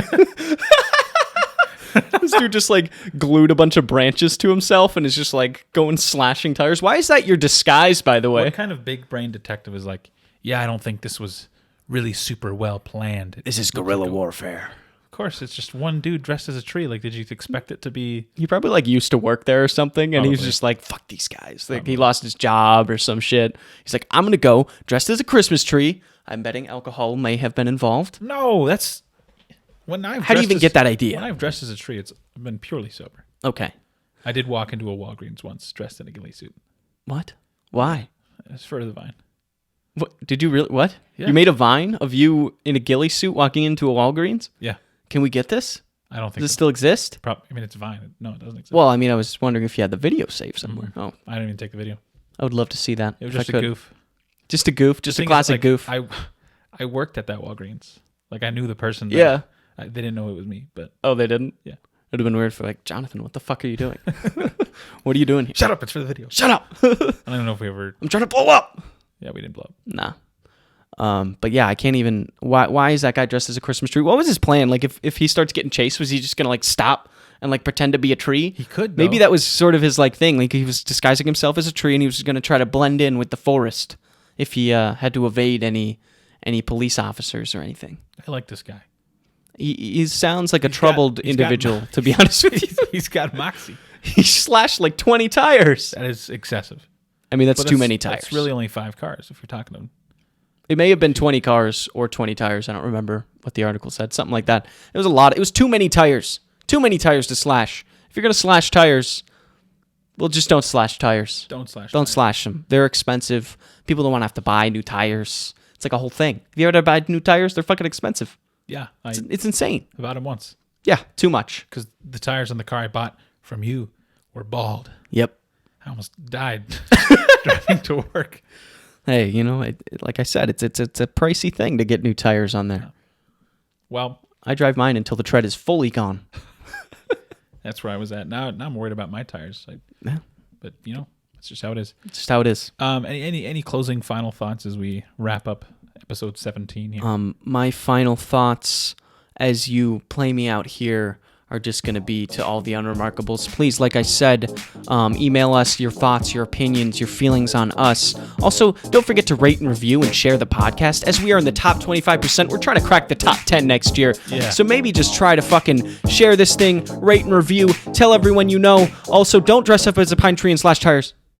This dude just like glued a bunch of branches to himself and is just like going slashing tires. Why is that your disguise, by the way? What kind of big brain detective is like, yeah, I don't think this was really super well planned. This is guerrilla warfare. Of course, it's just one dude dressed as a tree. Like, did you expect it to be? He probably like used to work there or something, and he was just like, "Fuck these guys!" Like he lost his job or some shit. He's like, "I'm gonna go dressed as a Christmas tree." I'm betting alcohol may have been involved. No, that's when I've. How do you even get that idea? When I've dressed as a tree, it's been purely sober. Okay. I did walk into a Walgreens once dressed in a ghillie suit. What? Why? It's for the Vine. What did you really? What? Yeah. You made a Vine of you in a ghillie suit walking into a Walgreens? Yeah. Can we get this? I don't think Does it so. still exist? I mean, it's Vine. No, it doesn't exist. Well, I mean, I was wondering if you had the video saved somewhere. Mm-hmm. Oh, I didn't even take the video. I would love to see that. It was just a goof. Just a goof. Just a classic goof. I worked at that Walgreens. Like, I knew the person. Yeah. They didn't know it was me, but. Oh, they didn't? Yeah. It would have been weird for like, Jonathan, what the fuck are you doing? What are you doing here? Shut up. It's for the video. Shut up. I don't know if we ever. I'm trying to blow up. Yeah, we didn't blow up. Nah. But yeah, I can't even. Why is that guy dressed as a Christmas tree? What was his plan? Like, if he starts getting chased, was he just gonna like stop and like pretend to be a tree? He could. Maybe that was sort of his like thing. Like he was disguising himself as a tree, and he was gonna try to blend in with the forest if he had to evade any police officers or anything. I like this guy. He sounds like a troubled individual, to be honest with you. He's got moxie. He slashed like 20 tires. That is excessive. I mean, that's too many tires. It's really only 5 cars if you're talking to him. It may have been 20 cars or 20 tires. I don't remember what the article said. Something like that. It was a lot. It was too many tires. Too many tires to slash. If you're going to slash tires, well, just don't slash tires. Don't slash Don't tires. slash them. They're expensive. People don't want to have to buy new tires. It's like a whole thing. Have you ever buy new tires? They're fucking expensive. Yeah. It's insane. I bought them once. Yeah, too much. Because the tires on the car I bought from you were bald. Yep. I almost died driving to work. Hey, you know, like I said, it's a pricey thing to get new tires on there. Well, I drive mine until the tread is fully gone. That's where I was at. Now I'm worried about my tires. Yeah. But that's just how it is. It's just how it is. Any closing final thoughts as we wrap up episode 17 here? My final thoughts as you play me out here are just going to be to all the Unremarkables. Please, like I said, email us your thoughts, your opinions, your feelings on us. Also, don't forget to rate and review and share the podcast. As we are in the top 25%, we're trying to crack the top 10 next year. Yeah. So maybe just try to fucking share this thing, rate and review, tell everyone you know. Also, don't dress up as a pine tree and slash tires.